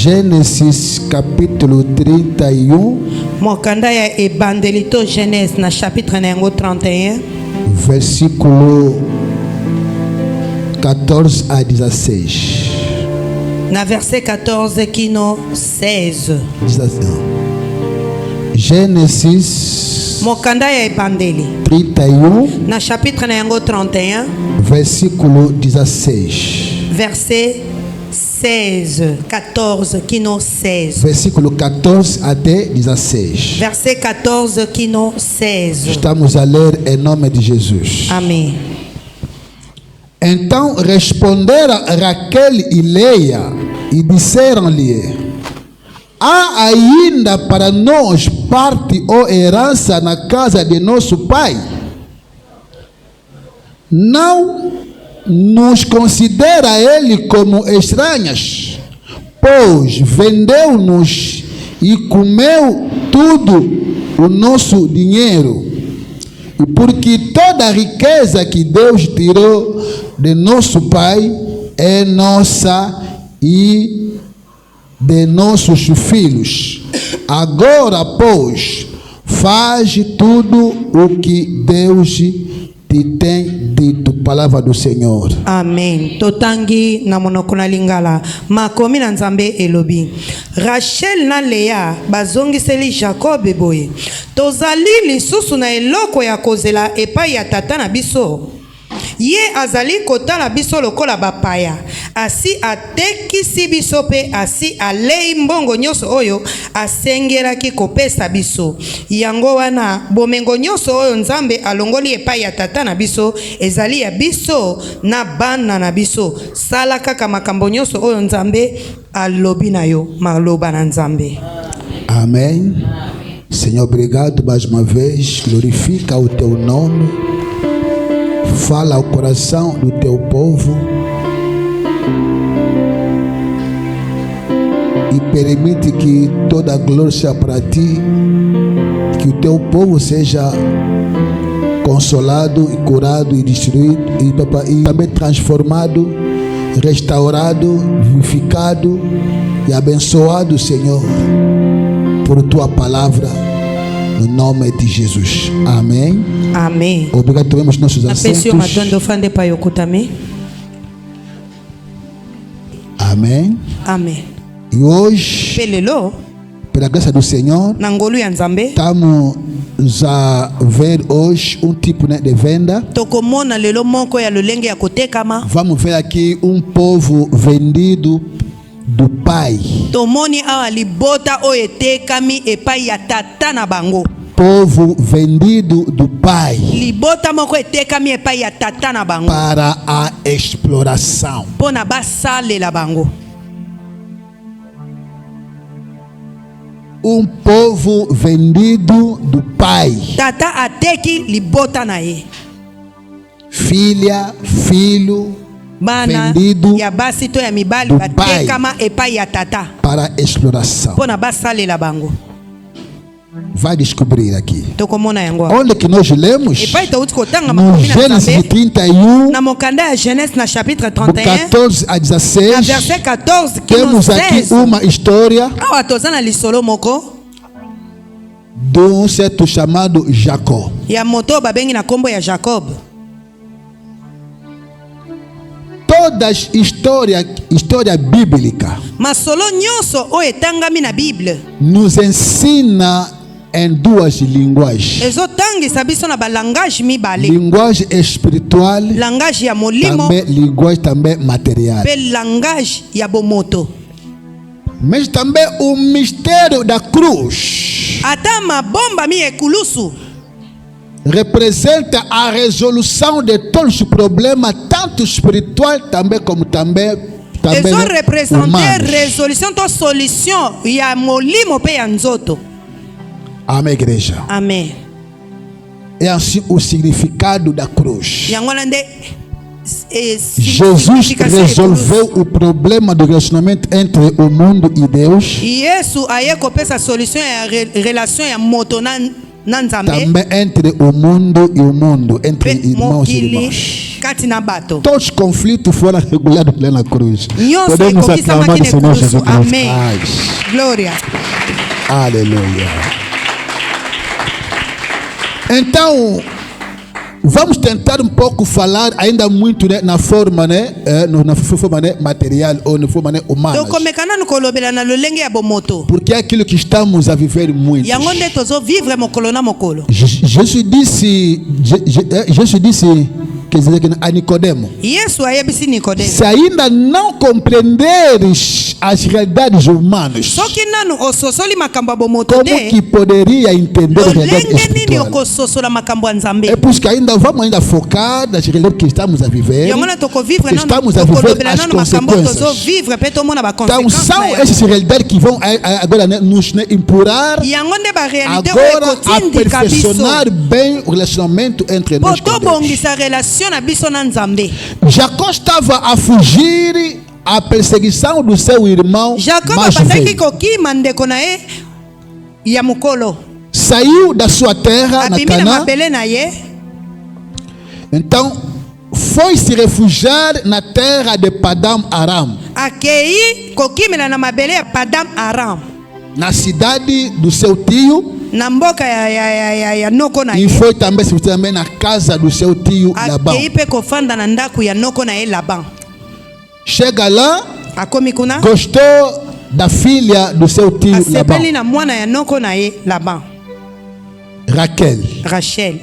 Gênesis capítulo 31. Mokanda ya ebandelito Genèse na chapitre nango 31. Versículo 14 à 16. Na verset 14 kino 16. Gênesis Mokanda ya ebandeli 31. na chapitre nango 31. Versículo 16. Verset 16, 14, kino 16. Versículo 14 até 16. Verset 14, kino 16. Estamos a ler em nome de Jesus. Amém. Então responderam Raquel e Leia e disseram-lhe: há ainda para nós parte ou herança na casa de nosso pai? Não nos considera ele como estranhas, pois vendeu-nos e comeu tudo o nosso dinheiro. E porque toda a riqueza que Deus tirou de nosso pai é nossa e de nossos filhos. Agora, pois, faz tudo o que Deus te tem dito. Palavra do Senhor. Amen. Totangi na monoko na lingala. Makomi na nzambe elobi. Rachel na Lea bazongiseli Jacob boye. Tozali lisusu na eloko ya kozela epai ya tata na biso. Ye azali kotala biso lokola bapaya. Asi atekisi biso pe asi alei mbongo nyonso oyo asengelaki kopesa biso. Yango wana bomengo nyonso oyo nzambe alongoli epai ya tata na biso ezali ya biso na bana na biso. Sala kaka makambo nyonso oyo nzambe alobi na yo. Maloba na nzambe. Amém. Senhor, obrigado mais uma vez. Glorifica o teu nome. Fala ao coração do teu povo e permite que toda a glória seja para ti, que o teu povo seja consolado e curado e destruído e também transformado, restaurado, vivificado e abençoado, Senhor, por tua palavra. No nome de Jesus. Amém. Amém. Obrigado, tomemos nossos assentos. Amém. Amém. E hoje, pela graça do Senhor, estamos a ver hoje um tipo de venda. Vamos ver aqui um povo vendido do pai. Povo vendido do pai para a exploração. Um povo vendido do pai. Filha, filho, vendido do pai para exploração. Vai descobrir aqui. Onde que nós lemos? No Gênesis 31, do 14 a 16, temos aqui uma história de um certo chamado Jacó. Todas história bíblica nos ensina em duas linguagens. Linguagem espiritual, também linguagem material. Mas também o mistério da cruz representa a resolução de todos os problemas, tanto espiritual também como também Amém, igreja. Amém. É assim o significado da cruz. Jesus resolveu o problema do relacionamento entre o mundo e Deus. Também entre o mundo e o mundo, entre irmãos e irmãos. kati na bato. Todos os conflitos foram regulados lá na cruz. Nyonso Podemos ekokisama aclamar o kine Senhor Jesus kurusu. Cristo. Amen. Ai, Glória. aleluia. Então, vamos tentar um pouco falar ainda muito, né, na forma, né, na forma, né, material ou na forma, né, humana. Tokomekana nukolobela na lolenge ya bomoto. Porque é aquilo que estamos a viver muito. Yango nde tozo vivre mokolo na mokolo. Jesus disse quer dizer, a Nicodemo: Yesu ayebisi Nikodemo. se ainda não compreenderes as realidades humanas, Soki nanu ososoli makambo ya bomoto como de. que poderia entender as realidades Lolenge nini espirituais? okososola makambo ya É Nzambe. por isso que vamos ainda focar nas realidades que estamos a viver. Yango na tokovivre Que nanu estamos a viver tokolobela as nanu makambo tozo consequências. vivre pe tomona ba Então consequences. são essas realidades que vão agora, né, nos, né, implorar Yango nde ba réalité agora ekotindika biso. aperfeiçoar bem o relacionamento entre Po nós com Deus. tobongisa relation na biso na Nzambe. Jacó estava a fugir à perseguição do seu irmão Jacob mais abandaki velho. kokima ndeko na ye ya mokolo. Saiu da sua terra na Abimi na Canaã. mabele na ye. Então foi se refugiar na terra de Padam Aram, Akei kokimela na mabele ya Padam Aram. na cidade do seu tio, Na mboka ya noko na e ye. foi também na casa do seu tio Labão. Akei pe kofanda na ndaku ya noko na ye Laban. Chega lá, Akomi kuna. gostou da filha do seu tio Labão, Asepeli na mwana ya noko na ye Laban. Raquel. Rachel.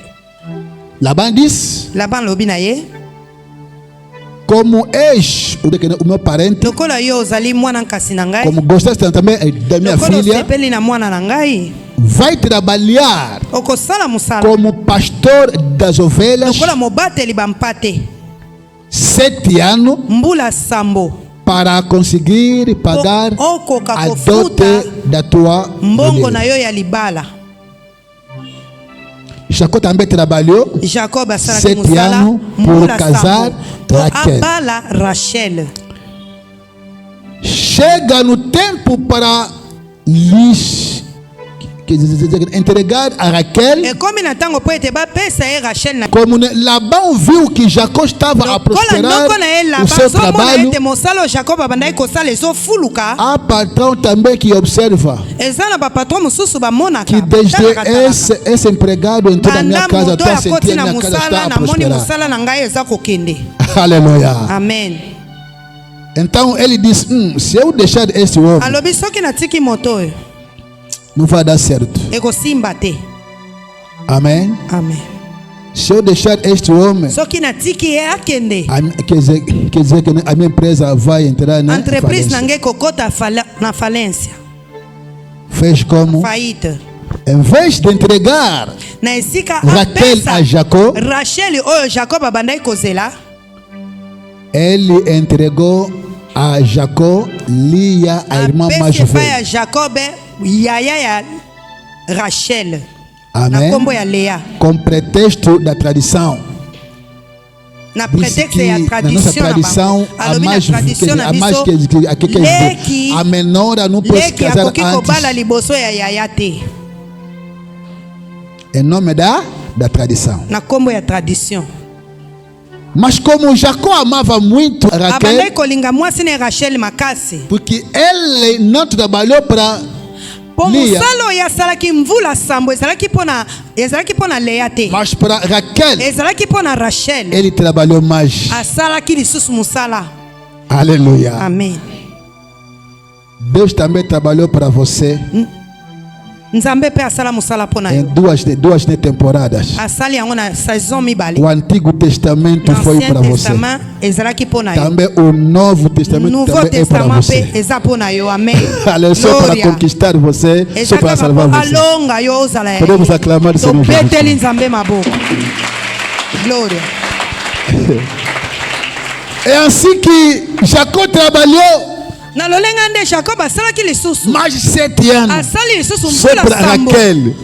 Labão disse: Laban lobi na ye. como és o meu parente, Lokola yo ozali mwana nkasi na ngai. como gostaste também da minha Lokola filha, osepeli na mwana na ngai. vai trabalhar Okosala musala. como pastor das ovelhas Lokola mobateli bampate. 7 anos Mbula sambo. para conseguir pagar Okoka a kofuta dote da tua mbongo na mulher. yo ya libala. Jacó também trabalhou Jacob asalaki 7 musala anos mbula por casar sambo po Raquel. abala Rachel. Chega no tempo para lhes entregar a Raquel. Ekomi na ntango po ete bapesa ye Rachel na Como Labão viu que Jacó estava a lokola prosperar ndoko na ye o Laban seu azomona trabalho, ete mosala oyo Jacob abandaki kosala ezofuluka. há patrão também que observa Eza na bapatron mosusu bamonaka que desde batalaka. esse empregado entrou na minha Banda casa, moto estou a akoti sentir a na minha casa está musala a namoni prosperar. mosala na ngai eza kokende. Aleluia. Amen. Então ele disse: se eu deixar esse homem, Alobi soki natiki moto oyo não vai dar certo. ekosimba te. Amém. Amen. Se eu deixar este homem, Soki natiki ye akende. quer dizer que a minha empresa vai entrar na Entreprise na falência. ngai kokota na falência. Fez como? Faillite. Em vez de entregar Na esika Raquel apesa a Jacó, Rachel oyo Jacob abandaki kozela. ele entregou a Jacó Lia, a irmã mais Apesi epai velha. ya Jacob yaya ya Rachel. Na Amém. kombo ya Lea. Com pretexto da tradição. Na Disse pretexte que ya na nossa tradition na tradição, bango. a Alobi na mais, tradition na a mais biso. Leki a menor não pode se leki casar akoki kobala antes. liboso ya yaya te. Em nome da tradição. Na kombo ya tradition. Mas como Jacó amava muito Abandaki Raquel, kolinga mwasi ne Rachel makasi. porque ele não trabalhou para Po Lia, mosala oyo asalaki mvula sambo ezalaki mpona Lea te. mas para Raquel, Ezalaki mpona Rachel. ele trabalhou mais. Asalaki lisusu mosala. Aleluia. Amen. Deus também trabalhou para você Nzambe pe asala mosala mpona em yo. duas temporadas. Asali yango na saison mibale. O Antigo Testamento foi L'Ancien para você. Testament ezalaki mpona yo. Também o Novo Testamento Nouveau também é para Testament você. pe eza mpona yo. Amen. Aleluia, só para Glória. conquistar você, só Eza para kaka salvar po você. alonga yo ozala ya Podemos ye. aclamar o Senhor Tobeteli Jesus. Nzambe maboko. Glória. É assim que Jacó trabalhou Na lolenga nde Jacob asalaki lisusu. mais de 7 anos Asali lisusu só mvula para sambo. Raquel.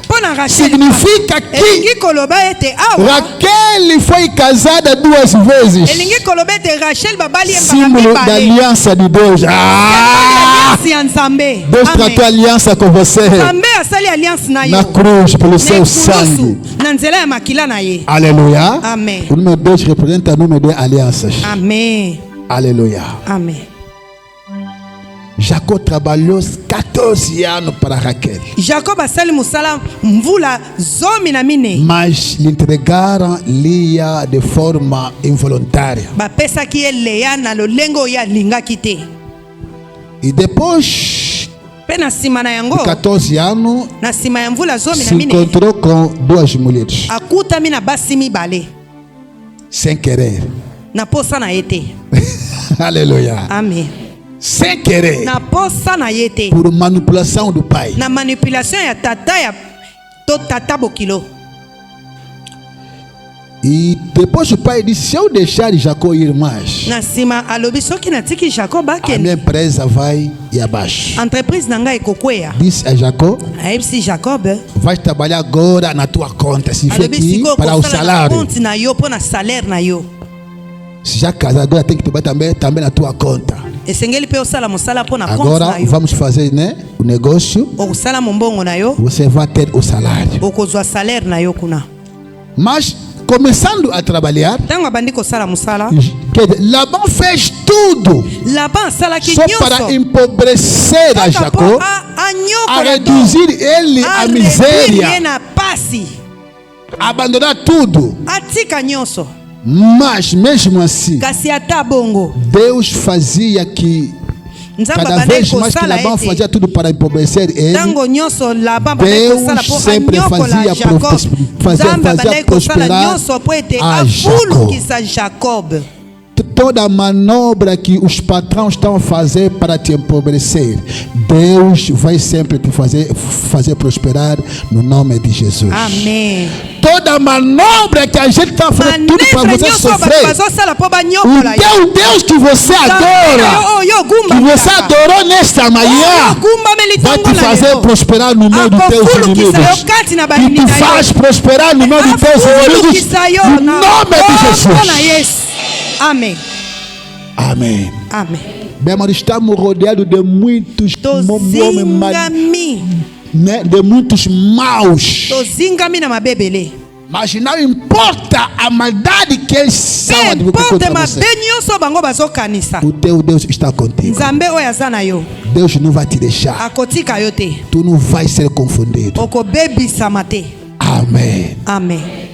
Po pona Rachel significa elingi que koloba ete awa Raquel foi casada 2 vezes. elingi koloba ete Rachel babali Símbolo da aliança de Deus. alliance ya Nzambe. Deus tratou aliança com você Nzambe asali alliance na yo na cruz pelo seu sangue. na nzela ya makila na ye. Aleluia. Amém. O número 2 representa o número de alianças. Amen. Aleluia. Amen. Jacob trabalhou 14 anos para Raquel. Jacob asali musala mvula 14. Mas lhe entregaram Lia de forma involuntária. Bapesaki ye Leya na lolengo oyo alingaki te. E depois Mpe na nsima na yango de 14 anos, na nsima ya mvula se 14 encontrou com 2 mulheres. akutami na basi mibale Sem querer. na posa na ye te. Aleluia. Amen. Sem querer. Na posa na ye te. Por manipulação do pai. Na manipulation ya tata ya to tata bokilo. E depois o pai disse: se eu deixar Jacó ir mais, Na nsima alobi soki natiki Jacob a minha akende empresa vai ir abaixo. entreprise na ngai ekokweya. Disse a Jacó: Ayebisi Jacob vais trabalhar agora na tua conta. Se alobi aqui sikoyo para o kosala na salário. compte na yo mpo na salaire na yo. Se já casar, agora tem que trabalhar também na tua conta. Esengeli mpe osala mosala mpo na compte Agora na yo. vamos fazer, né, o negócio. Okosala mombongo na yo Você vai ter o salário. okozwa salaire na yo kuna. Mas começando a trabalhar, Ntango abandi kosala mosala quer dizer, Labão fez tudo Laban asalaki só para nyonso empobrecer a kaka Jacó, mpo a anyokola to reduzir ele a areduire ye miséria, na pasi abandonar tudo. atika nyonso. Mas mesmo assim, Kasi ata bongo Deus fazia que Nzambe cada abandaki vez mais que kosala Labão ete fazia tudo para empobrecer ele, ntango nyonso Laban abandaki kosala Deus mpo sempre anyokola fazia Jacob. Nzambe fazia abandaki kosala prosperar nyonso mpo ete a Jacob. afulukisa Jacob. Toda manobra que os patrões estão a fazer para te empobrecer, Deus vai sempre te fazer prosperar no nome de Jesus. Amen. Toda manobra que a gente está fazendo tudo para Manevre você nyonso bato sofrer, bazosala mpo o banyokola yo. teu Deus que você adora, Oyo que você adorou nesta manhã, vai te fazer prosperar no meio dos teus inimigos. E te faz prosperar no meio dos teus inimigos, no nome de Jesus. Amém. Amém. Amém. Bem, mas estamos rodeados de muitos Tozingami. né, de muitos maus. Tozingami na mabebele. Mas não importa a maldade que eles são Importe contra mabe você. nyonso bango bazokanisa. O teu Deus está contigo. Nzambe oyo aza na yo Deus não vai te deixar. akotika yo te. Tu não vai ser confundido. Okobebisama te. Amém. Amen.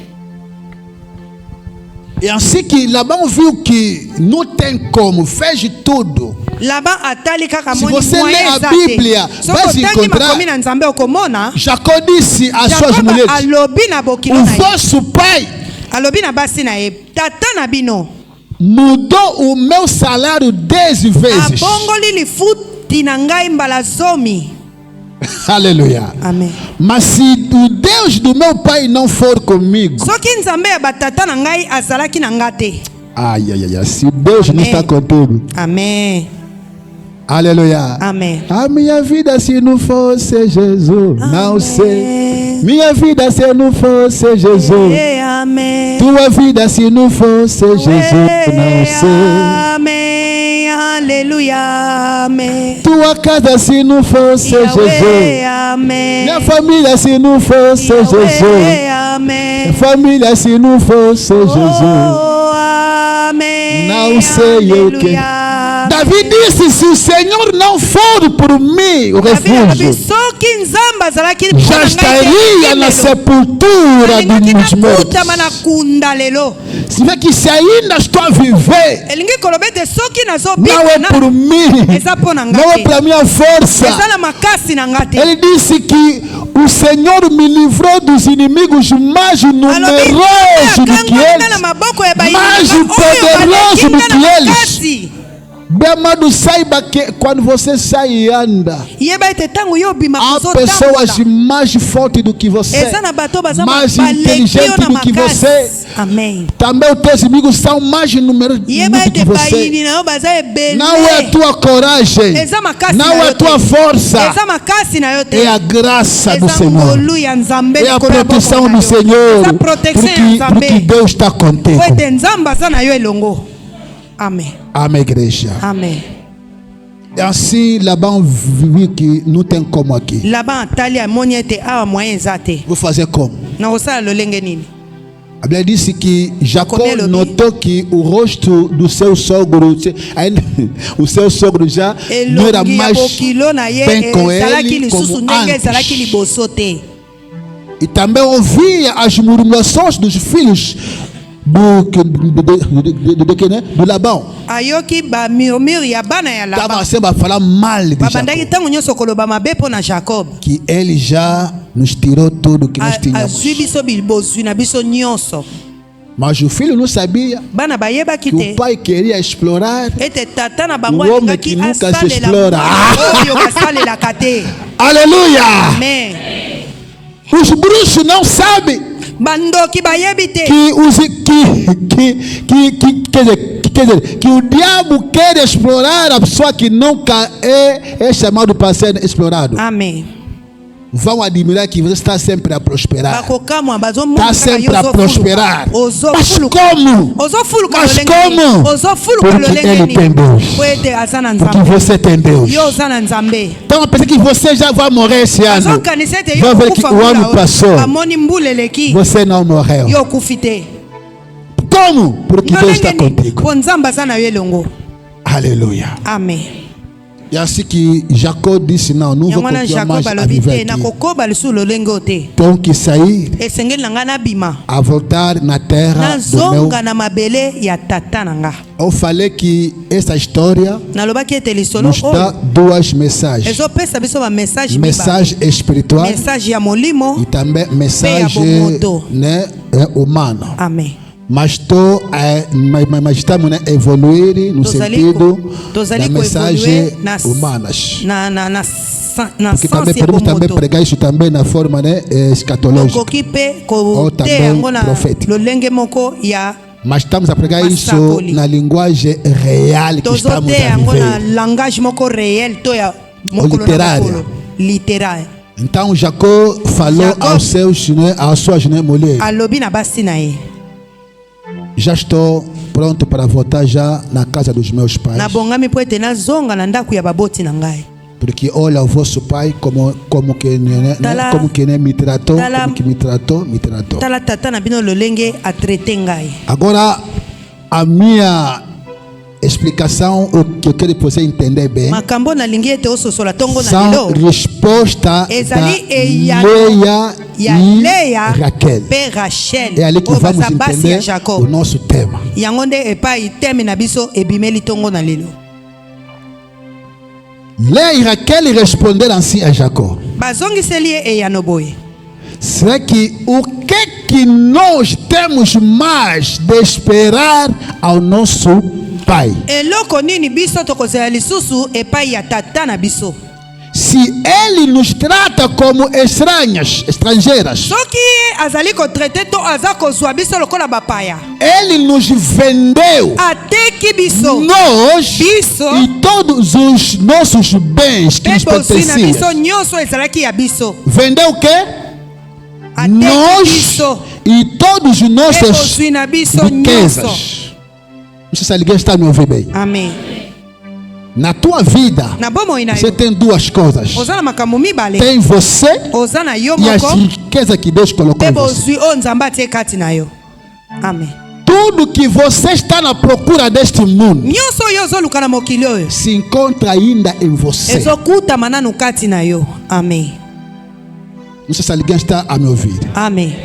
E assim que Labão viu que não tem como, fez tudo. Laban atali kaka Se moni você lê moyen a eza Bíblia, te. vai Soko se tangi encontrar. makomi na Nzambe okomona. Jacó disse às suas Jacob mulheres: alobi na bokilo o na ye. vosso pai Alobi na basi na ye. Tata na bino. mudou o meu salário 10 vezes. Abongoli lifuti na ngai mbala zomi. Aleluia. Amen. Mas se o Deus do meu pai não for comigo, Soki Nzambe ya batata na ngai azalaki na nga te. ai, se o Deus não está contigo, Amen. aleluia. Amen. A minha vida se não fosse Jesus, não sei. Minha vida se não fosse Jesus, Amen. tua vida se não fosse Jesus, não sei. Amém. Aleluia. Amém. Tua casa se não fosse Jesus, Amém. minha família se não fosse Jesus, Amém. família se não fosse Jesus, Amém. não sei o que. Davi disse: se o Senhor não for por mim, o refúgio, já estaria na sepultura dos mortos. Se vê que se ainda estou a viver, não é por mim, não é pela minha força. Ele disse que o Senhor me livrou dos inimigos mais numerosos do que eles, mais poderosos do que eles. Bem amado, saiba que quando você sai e anda, Yeba ete tango yo bima há kuzo pessoas tambola. mais fortes do que você, Eza na bato baza mais baleki inteligentes yo na do que você. makasi. Amen. Também os teus inimigos são mais numerosos Yeba do que ete você. bayini na yo baza ebele. Não é a tua coragem, Eza makasi na não é yo a tua te. força, Eza makasi na yo te. é a graça do Eza Senhor, ngolu ya Nzambe é a likolo ya proteção boko na do yo. Senhor, Eza protection ya porque Nzambe. Deus está contigo. Po ete Nzambe aza na yo elongo. Amen. Amém, igreja. Amen. E assim, Labão viu que não tem como aqui. Laban atali amoni ete awa moyen eza te. Vou fazer como? Na kosala lolenge nini? A Bíblia disse que Jacó Como ele notou que o rosto do seu sogro, ainda, o seu sogro já não era Elongi ya mais bokilo na ye bem com ezalaki ele lisusu como ndenge ezalaki antes. liboso te. E também ouvia as murmurações dos filhos do Labão. Ayoki bamurmure ya bana ya Estava Laban. sempre a falar mal de Babandaki Jacó. ntango nyonso koloba mabe mpo na Jacob. Que ele já nos tirou tudo que nós tínhamos. Azwi biso bozwi na biso nyonso. Mas o filho não sabia Bana bayebaki que o te. pai queria explorar. Ete tata na bango O homem que alingaki nunca se asalela explora. oyo basalelaka te. Aleluia! Amen. Os bruxos não sabem Bandoki bayebi te. quer dizer, que o diabo quer explorar a pessoa que nunca é chamado para ser explorado. Amen. Vão admirar que você está sempre a prosperar. Bakokamwa Está bazomona sempre a prosperar. Mas Ozofuluka. como? Ozofuluka Mas lolenge como? nini? Ozofuluka Porque lolenge ele nini? tem Deus. Po ete aza na Porque Nzambe. você tem Deus. Yo oza na Nzambe. Então, eu pensei que você já vai morrer esse ano. Azokanisa ete Vai yo ver que okufa o ano mbula passou. amoni mbula eleki. Você não morreu. Yo okufi te. Como? Porque Deus está Lolenge nini? contigo. Po Nzambe aza na yo elongo. Aleluia. Amen. E assim que Jacó disse, não vou Yango wana continuar Jacob mais a alobi viver te aqui. nakokoba lisusu lolenge o te. Tenho que sair, Esengeli na ngai nabima. a voltar na terra do meu... Nazonga na mabele ya tata na nga. Eu falei que essa história Nalobaki ete lisolo nos dá oyo duas mensagens. ezopesa biso bamessage mibale. Mensagem espiritual Message ya molimo. e também mensagem bomodo. né, humana. Amen. Mas estamos a evoluir no sentido tozali da mensagem koevolue humanas. na Porque também sanse ya podemos também bomoto. pregar isso também na forma né, escatológica. Okoki mpe Ou também koteya yango na prophética. lolenge moko ya Mas estamos a pregar isso Masakoli. na linguagem real que estamos tozoteya a yango na viver. langage moko réel to ya mokolo na literária. mokolo littéraire. Então Jacó falou Jacob às suas mulheres: alobi na basi na ye já estou pronto para voltar já na casa dos meus pais. nabongami mpo ete nazonga na ndako ya baboti na ngai. Porque olha o vosso pai como que né, Tala- como que né, me tratou, tala- como que me tratou. tala tata na bino lolenge atraite ngai. Agora a minha explicação, o que eu quero que você entender bem, makambo nalingi ete ososola ntongo na são lelo resposta da ezali eyano Leia ya e Leia Raquel. mpe Rachel É ali que oyo vamos baza basi ya entender o Jacob. nosso tema. Yango nde epai teme na biso ebimeli ntongo na lelo. Leia e Raquel responderam assim a Jacó: bazongiseli ye eyano boye será que o que nós temos mais de esperar ao nosso pai? eloko nini biso tokozela lisusu epai ya tata na biso Se ele nos trata como estrangeiras, soki ye azali kotraite to aza kozwa biso lokola bapaya ele nos vendeu ateki biso nós biso e todos os nossos bens que nos mpe bozwi na biso pertenciam. nyonso ezalaki ya biso Vendeu o quê? ateki Nós biso e todos os mpe nossos bozwi na biso nyonso. riquezas. Não sei se alguém está me ouvindo bem. Amen. Na tua vida, Na bomoi na você yo tem duas coisas. oza na makambo mibale Tem você oza na yo e as moko riquezas que Deus colocou mpe em você. bozwi oyo nzambe atie kati na yo. Amen. Tudo que você está na procura deste mundo nyonso oyo ozoluka na mokili oyo se encontra ainda em você. ezokutama nanu kati na yo. Amen. Não sei se alguém está a me ouvir. Amen.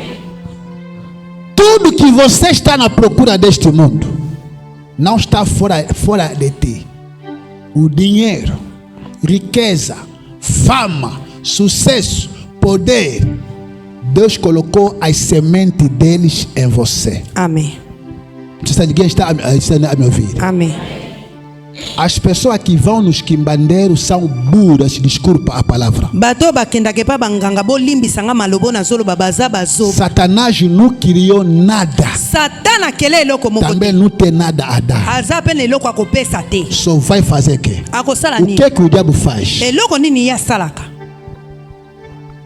Tudo que você está na procura deste mundo não está fora de ti. O dinheiro, riqueza, fama, sucesso, poder. Deus colocou as sementes deles em você. Amen. Não sei se alguém está a me ouvir. Amen. As pessoas que vão nos quimbandeiros são burras, desculpa a palavra. Bato bakendake pa banganga bolimbisanga malobo na zolo babaza bazo. Satanás não criou nada. Satana kele eloko moko. Também não tem nada a dar. Aza pe eloko akopesa te. Só vai fazer o quê? Akosala O nini? que o diabo faz? Eloko nini ya salaka?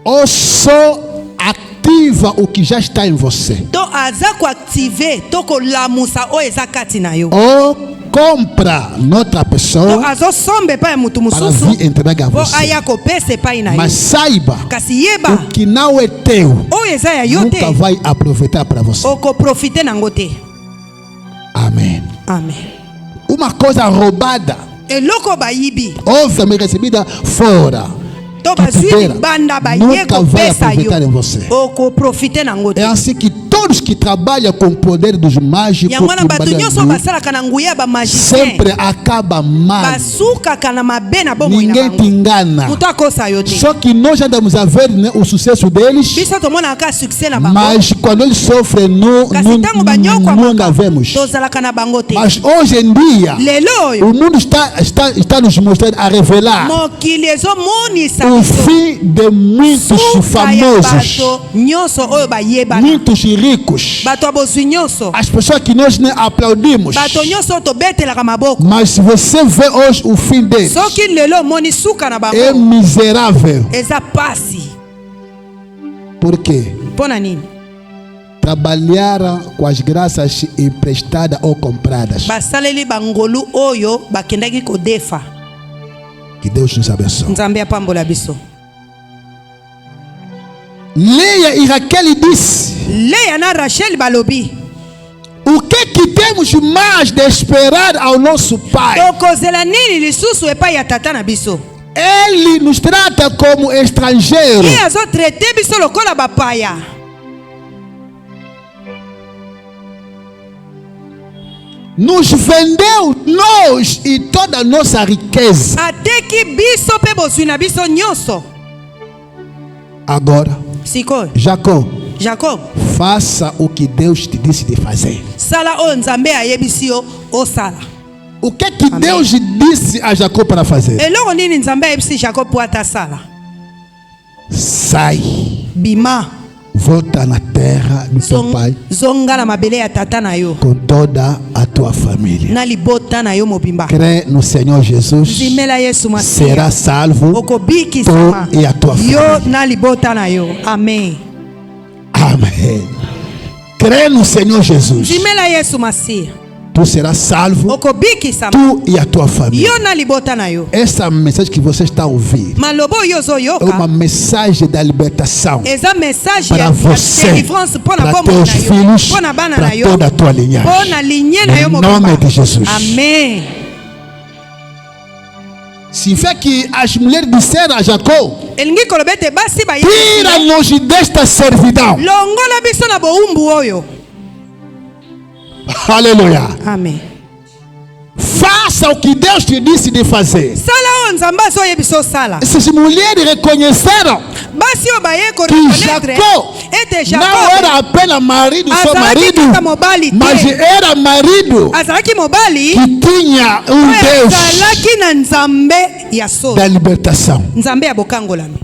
Ou só ativa o que já está em você. To aza ko activer to ko lamusa o eza kati na yo. Ou compra noutra To pessoa azo sombe pa mutu para mususu. vir entregar a Po você. aya ko pese pa ina yo. Mas saiba, Kasi yeba o que não é teu o eza ya yo te. nunca vai aproveitar para você. Oko profite nango te. Amém. Amen. Uma coisa roubada, Eloko bayibi. obviamente recebida fora, To que bazwi tiveram, banda baye nunca ko vai pesa aproveitar em yo. você. Oko profite nango te. É assim que todos que trabalham com o poder dos mágicos Yango na bato trabalham nyonso basalaka na nguya ba magicien. sempre acaba mal. Basukaka na mabe na bomoi na Ninguém te bango. engana. Mutu akosa yo te. Só que nós já andamos a ver, né, o sucesso deles, Biso tomonaka succès na bango. mas quando eles sofrem, Kasi ntango banyokwa não maka, vemos. tozalaka na bango te. Mas hoje em dia, Lelo oyo o mundo está nos mostrando a revelar mokili ezomonisa o biso fim de muitos suka ya famosos, bato nyonso oyo bayebana. muitos ricos, Bato ya bozwi nyonso, as pessoas que nós né, aplaudimos. bato nyonso oyo tobetelaka maboko. Mas se você vê hoje o fim deles, Soki lelo omoni suka na é bango miserável. eza pasi. Por quê? Mpo na nini? Trabalharam com as graças emprestadas ou compradas. Basaleli bangolu oyo bakendaki kodefa. Que Deus nos abençoe. Nzambe apambola biso. Leia e Raquel disse: Leia na Rachel balobi. o que temos mais de esperar ao nosso Pai? Tokozela nini lisusu epai ya tata na biso? Ele nos trata como estrangeiro. Ye azotraite biso lokola bapaya. Nos vendeu nós e toda a nossa riqueza. Ateki biso pe bozwi na biso nyonso. Agora, Sikoyo, Jacó, Jacob, faça o que Deus te disse de fazer. sala oyo Nzambe ayebisi yo osala. O que Deus disse a Jacó para fazer? Eloko nini Nzambe ayebisi Jacob po ata sala? Sai, Bima, volta na terra do teu pai zonga na mabele ya tata na yo. com toda a tua família. Na libota na yo mobimba. Crê no Senhor Jesus, Zimela Yesu será Masiya. salvo Okobiki tu sama. e a tua Yo família. na libota na yo. Amen. Amém. Crê no Senhor Jesus, Zimela Yesu Masiya. tu serás salvo, Okobiki sama. tu e a tua família. Yo na libota na yo. Essa mensagem que você está a ouvir Malobo yo zo é uma yoka. mensagem da libertação Eza message para ya você, délivrance pona para bombo teus na yo. filhos, Pona bana para na yo. toda a tua linhagem. Pona linye na yo Em mobimba. nome de Jesus. Amen. Se vê que as mulheres disseram a Jacó: Elingi kolobete basi ba tira-nos desta servidão. longola biso na boumbu oyo. Aleluia. Amen. Faça o que Deus te disse de fazer. Sala oyo Nzambe azoyebiso sala. Essas mulheres reconheceram Basi oyo baye que korekonetre Jacó ete não Jacob era apenas marido, só azalaki marido, kaka mobali mas te. era marido Azalaki mobali que tinha Deus azalaki na Nzambe ya solo. da libertação. Nzambe ya bokangolami.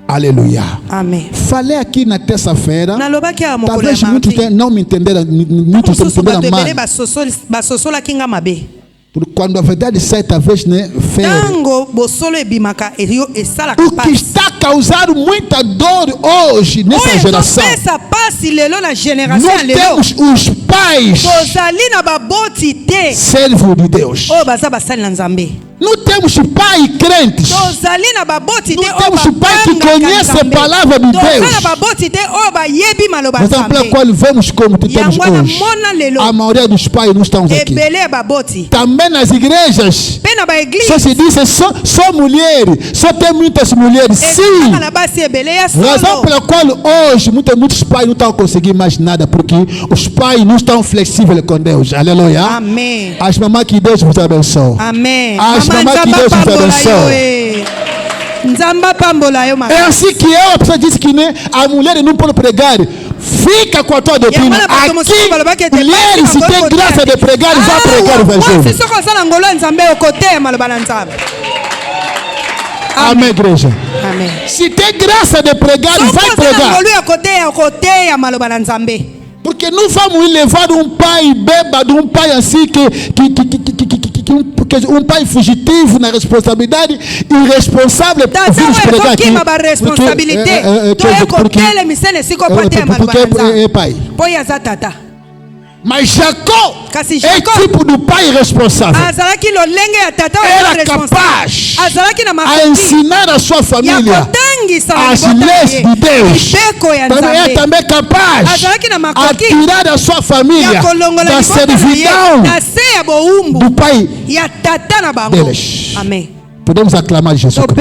Aleluia. Amen. Falei aqui na terça-feira. Nalobaki ya mokolo Talvez ya muitos mardi. não me entenderam, muitos Mosusu entenderam bato mal. ebele basosolaki nga mabe. Porque quando a verdade sai, talvez né, fere. Tango bosolo ebimaka esalaka O que pasi. está causando muita dor hoje nessa Oyo geração. topesa pasi lelo na génération Nós ya lelo. temos os pais Tozali na baboti te. servos de Deus. Oyo baza basali na Nzambe. Não temos pais crentes. Tozali na baboti te. Não temos pai que conhece a palavra de Tozali Deus. na baboti te oyo bayebi maloba Razão pela Nzambe. qual vemos como temos Yango hoje. mona lelo. A maioria dos pais não estão aqui. Ebele ya baboti. Também nas igrejas. Pe na ba Só église. se diz só mulheres. Só tem muitas mulheres. Sim. Na basi ebele ya Razão solo. pela qual hoje muitos pais não estão conseguindo mais nada, porque os pais não estão flexíveis com Deus. Aleluia. Amen. As mamães que Deus vos abençoe. Amen. As Mama mamães que Nzamba Deus vos pambola yo abençoe. Nzamba pambola yo É mama. assim que a pessoa disse que né, a mulher não pode pregar. fica com a tua doutrina. Aqui, mulheres, se tem graça de pregar, vai pregar o evangelho. Amém, igreja. Amém. Se tem graça de pregar, vai pregar. Porque não vamos levar um pai bêbado, um pai assim porque um pai fugitivo na responsabilidade, irresponsável por vir pregar aqui. Porque pai. Mas Jacó é tipo do pai responsável. Era capaz a ensinar a sua família as leis de Deus. É também capaz a tirar a sua família da servidão do pai deles. Amém. Podemos aclamar Jesus Cristo.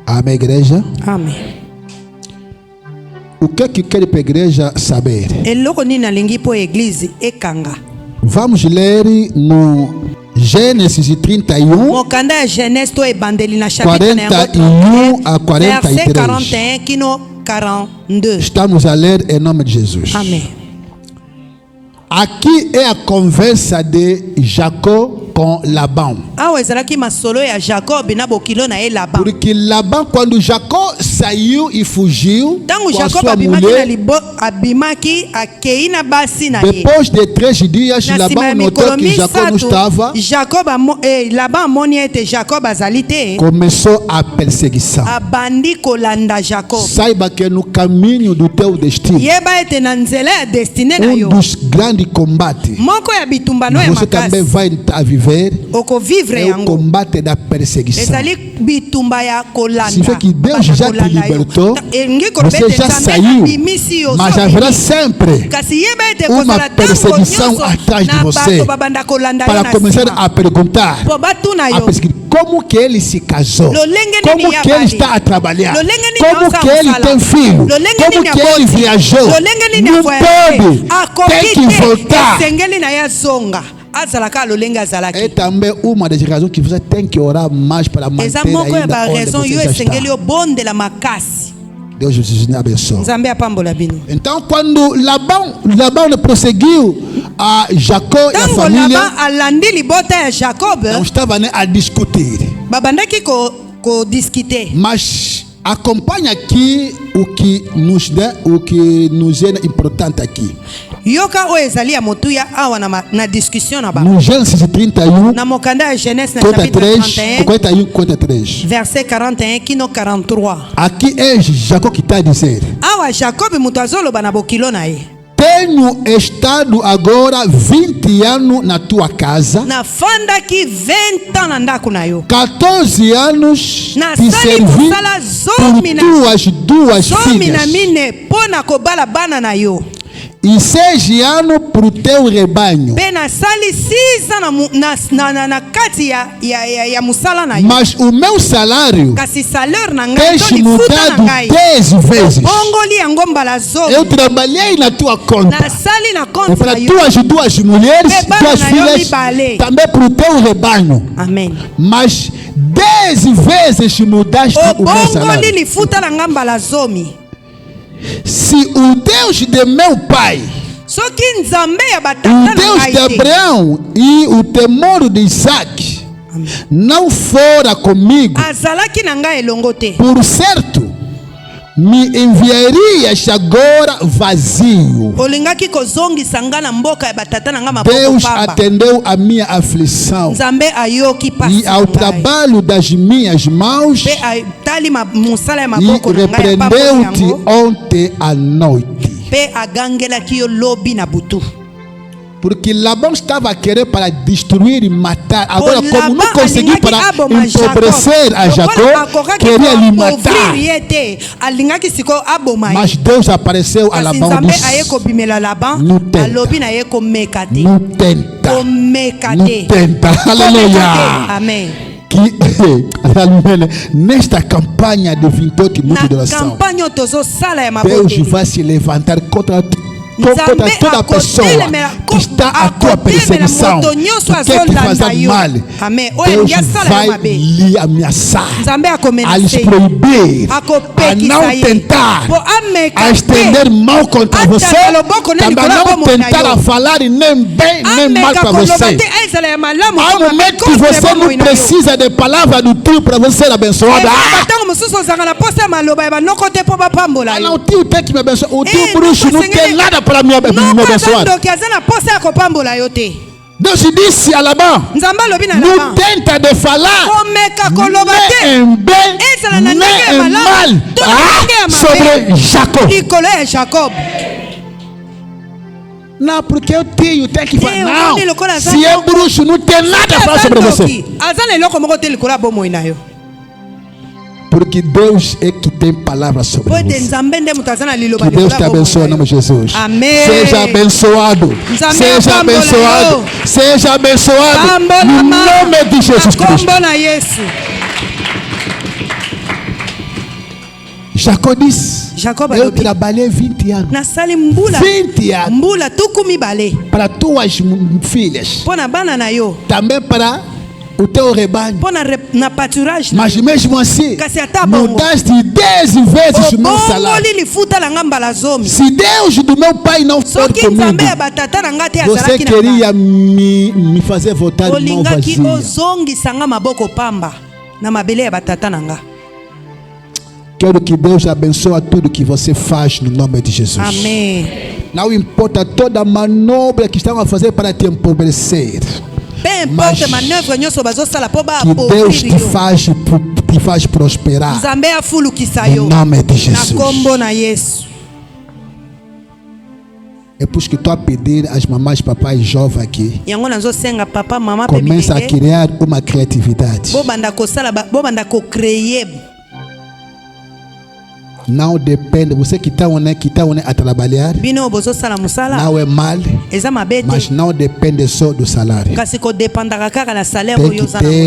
Amém, igreja? Amém. O que é que quer para a igreja saber? Vamos ler no Gênesis 31, 41 a 43. Estamos a ler em nome de Jesus. Amém. Aqui é a conversa de Jacó com Labão. Porque Labão, quando Jacó saiu e fugiu com a sua mulher, depois de 3 dias, Labão notou que Jacó não estava. Começou a perseguição. Saiba que no caminho do teu destino, um dos grandes combates, você também vai viver, é o combate da perseguição. Significa que Deus já te libertou, você já saiu, mas haverá sempre uma perseguição atrás de você para começar a perguntar, como que ele se casou, como que ele está a trabalhar, como que ele tem filho, como que ele viajou. Não pode, tem que voltar. É também uma das razões que você tem que orar mais para manter ainda onde você já está. Deus nos abençoe. Então, quando Labão prosseguiu a Jacó e a família, não estava nem a discutir. Mas acompanha aqui o que nos é importante aqui. No Gênesis 31, 43. Verset 41 43. Aqui é Jacó que está a dizer: tenho estado agora 20 anos na tua casa, 14 anos te servi por tuas 2 filhas, e 6 anos para o teu rebanho. Mas o meu salário tens mudado 10 vezes. Eu trabalhei na tua conta para tuas 2 mulheres, 2 filhas, também para o teu rebanho. Amém. Mas 10 vezes mudaste o meu salário. Se o Deus de meu pai, o Deus de Abraão e o temor de Isaac não fora comigo, por certo, me enviarias agora vazio. Deus atendeu a minha aflição e ao trabalho das minhas mãos e repreendeu-te ontem à noite. Porque Labão estava querendo para destruir e matar. Agora, como não conseguiu para empobrecer a Jacó, queria lhe matar. Mas Deus apareceu a Labão e disse: não tenta. Aleluia. Amém. Nesta campanha de 28 minutos de oração, Deus vai se levantar contra toda pessoa que está à tua perseguição, tu quer te fazer mal, Deus vai lhe ameaçar, a lhes proibir, a não tentar a estender mão contra você, também não tentar a falar nem bem nem mal para você. Há um momento que você não precisa de palavra do tio para você ser abençoado. Não, o tio tem que me abençoar. O tio bruxo não tem nada para me abençoar. Deus disse a Labão: não tenta de falar nem em bem nem em mal sobre Jacob. Não, porque eu tenho, tem que falar. Não, se é bruxo, não tem nada a falar sobre você. Porque Deus é que tem palavras sobre você. Que Deus te abençoe em nome de Jesus. Amém. Seja abençoado. Seja abençoado. Seja abençoado. No nome de Jesus Cristo. Jacó disse: eu trabalhei 20 anos. 20 anos. Para tuas filhas. Também para o teu rebanho. Mas mesmo assim, mudaste 10 vezes o meu salário. Se Deus do meu pai não for comigo, você queria me fazer voltar de mão vazia. Quero que Deus abençoe tudo que você faz no nome de Jesus. Amém. Não importa toda manobra que estão a fazer para te empobrecer. Mas que Deus te faz prosperar no nome de Jesus. É por isso que estou a pedir às mamães, papais jovens aqui, começa a criar uma criatividade. Não depende, você que está a trabalhar, não é mal, mas não depende só do salário. Tem que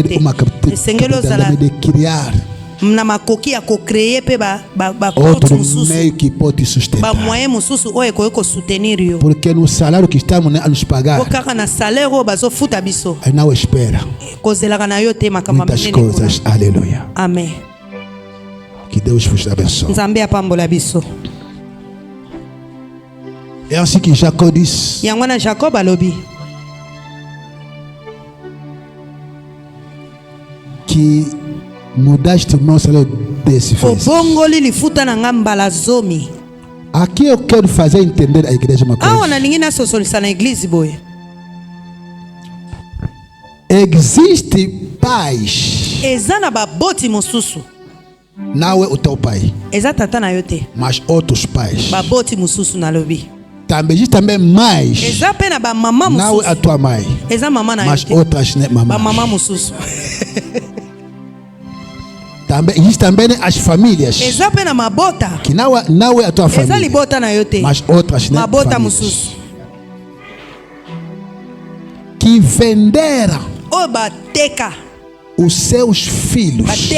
ter uma capacidade de criar outro meio que pode te sustentar. Porque no salário que estamos a nos pagar, não espera muitas coisas. Aleluia. Amém. Que Deus vos abençoe. É assim que Jacó disse: que mudaste o meu salário 10 vezes. Aqui eu quero fazer entender a igreja uma coisa. Existem pais. Não é o teu pai, mas outros pais. Também existe também mães. Não é a tua mãe, mas outras mamães. Também existe também as famílias que não é a tua família, mas outras famílias que venderam os seus filhos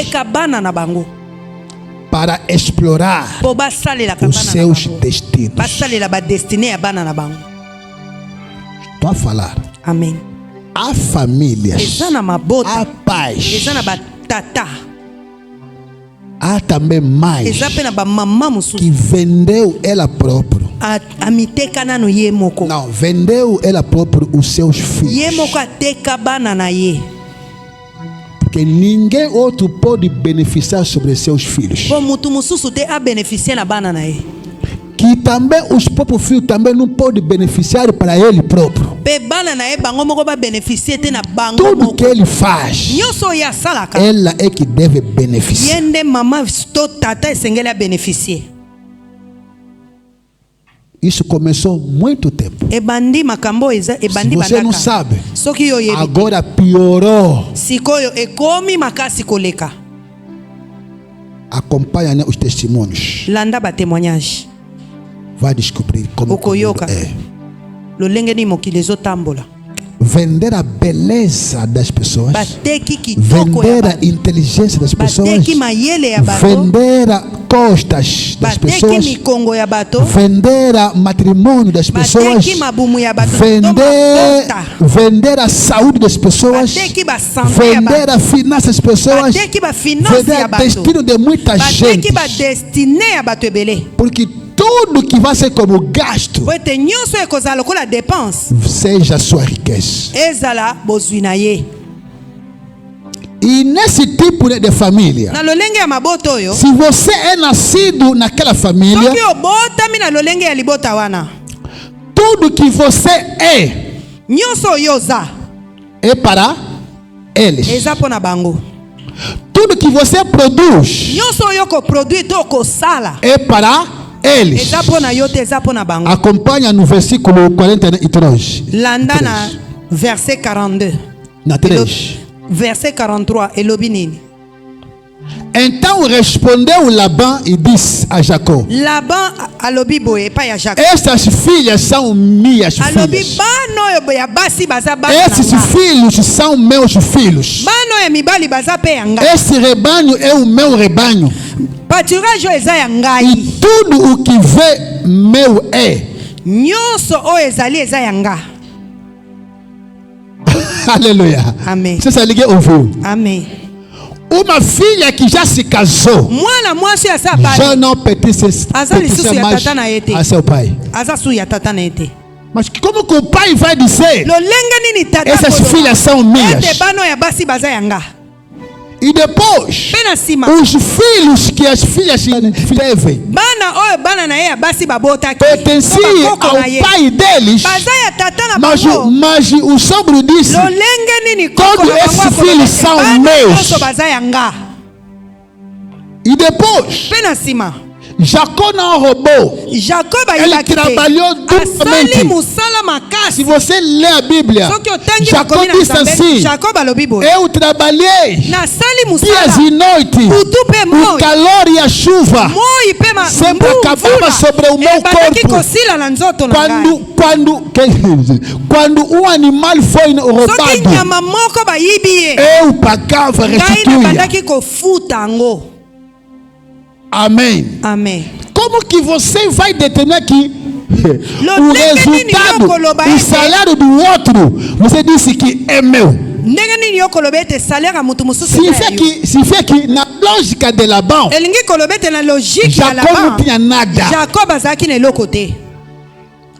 para explorar os seus destinos. Estou a falar. Amém. Há famílias, há pais, há também mães que vendeu ela própria. Não, vendeu ela própria os seus filhos. Porque ninguém outro pode beneficiar sobre seus filhos. Que também os próprios filhos também não podem beneficiar para ele próprio. Tudo que ele faz, ela é que deve beneficiar. Isso começou muito tempo. Se você não sabe, agora piorou. Acompanha os testemunhos. Vai descobrir como é. Vender a beleza das pessoas, vender a inteligência das pessoas, vender costas das bateki pessoas, mikongo ya bato, vender a matrimônio das pessoas, bateki mabumu ya bato, to mabota, vender a saúde das pessoas, bateki basante ya vender bato, a finança das pessoas, bateki bafinanse vender ya o bato, destino de muita gente. bateki badestine ya bato ebele, Porque tudo que vai ser como gasto po ete nyonso ekozala lokola dépense seja a sua riqueza. ezala bozwi na ye. E nesse tipo de família, Na lolenge ya mabota oyo, se você é nascido naquela família, soki obotami na lolenge ya libota wana, tudo que você é nyonso oyo oza é para eles. eza mpo na bango. Tudo que você produz Nyonso oyo koproduire to kosala é para eles. eza mpo na yo te, eza mpo na bango. Acompanha no versículo 43. Landa na verset 42. Na 3. Verset 43 elobi nini? Então respondeu Labão e disse a Jacó: Laban alobi boye pa ya Jacob. Estas filhas são minhas Alobi filhas. bano oyo ya basi baza bana Esses na nga. filhos são meus filhos. Bano ya mibali baza pe ya nga. Esse rebanho é o meu rebanho. Pâturage oyo eza ya E ngai. tudo o que vê meu é. Nyonso oyo ezali eza ya nga. Aleluia. Amen. Você sabe o que ouviu? Amen. Uma filha que já se casou Mwana mwasi asa já bali não pertence Aza lisusu ya mais tata na ye te. a seu pai. aza su ya tata na ye te. Mas como que o pai vai dizer? Lolenge nini tata Essas koloba? filhas são minhas. Ete bano ya basi baza ya nga. E depois, Pe na nsima os filhos que as filhas teve bana oyo bana na ye ya basi babotaki pertenciam to bakoko ao na ye pai deles, baza ya tata na mas, bango. mas o sogro disse: Lolenge nini koko Todos na bango esses akoloba filhos ete são bana meus. nyonso baza ya nga. E depois, Pe na nsima Jacó não roubou. Jacob Ele ayibaki te trabalhou asali duramente. mosala Se makasi. você lê a Bíblia, Soki otangi Jacó bakomi na disse Nzambe, assim: Jacob alobi boye Eu trabalhei nasali dias mosala e noites, butu mpe o moi calor e a chuva, moi mpe sempre acabava sobre o meu ebandaki corpo. kosila na nzoto na ngai. Quando um animal foi Soki roubado, nyama moko bayibi ye eu pagava, ngai restituía. nabandaki kofuta yango. Amém. Amen. Como que você vai determinar que o resultado, o salário do outro, você disse que é meu? Ndenge nini yo koloba ete salaire ya moto mosusu eza ya yo? Significa que na lógica de Labão, Elingi koloba ete na logique ya Jacó não Laban tinha nada. Jacob azalaki na eloko te.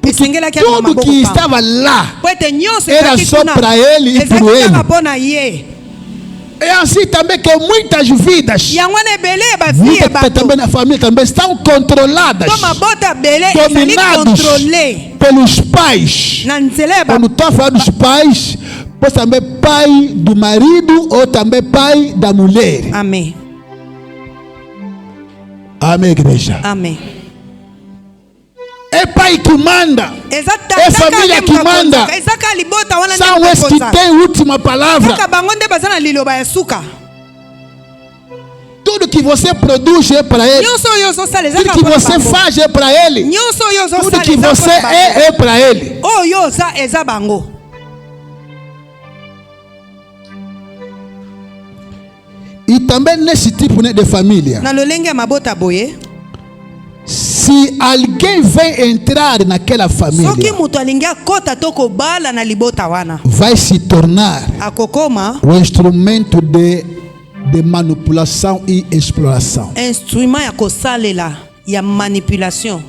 Esengelaki Tudo maboko que pamba. estava lá Po ete nyonso era ezalaki só kuna, para ele e ezalaki por ele. kaka mpo na ye. É assim também que muitas vidas, Yango wana ebele ya bavie muitas ya bato também na família também estão controladas, to mabota ebele ezali dominados kontrole pelos pais. na nzela ya Quando estou falando dos pais, pode também pai do marido ou também pai da mulher. Amen. Amém, igreja. Amen. É pai que manda. Eza É família que manda. eza ka libota wana São esses que têm última palavra. kaka bango nde baza na liloba ya suka. Tudo que você produz é para ele. Nyonso oyo ozosala eza Tudo kaka que mpo na você bango. faz é para ele. Nyonso oyo Tudo ozosala que eza você mpo na bango. é para ele. Oyo oza eza bango. E também nesse tipo de família, Na lolenge ya mabota boye se alguém vem entrar naquela soki família, moto alingi akota to kobala na libota wana vai se tornar akokoma o instrumento de manipulação e exploração. instrument ya kosalela ya manipulation.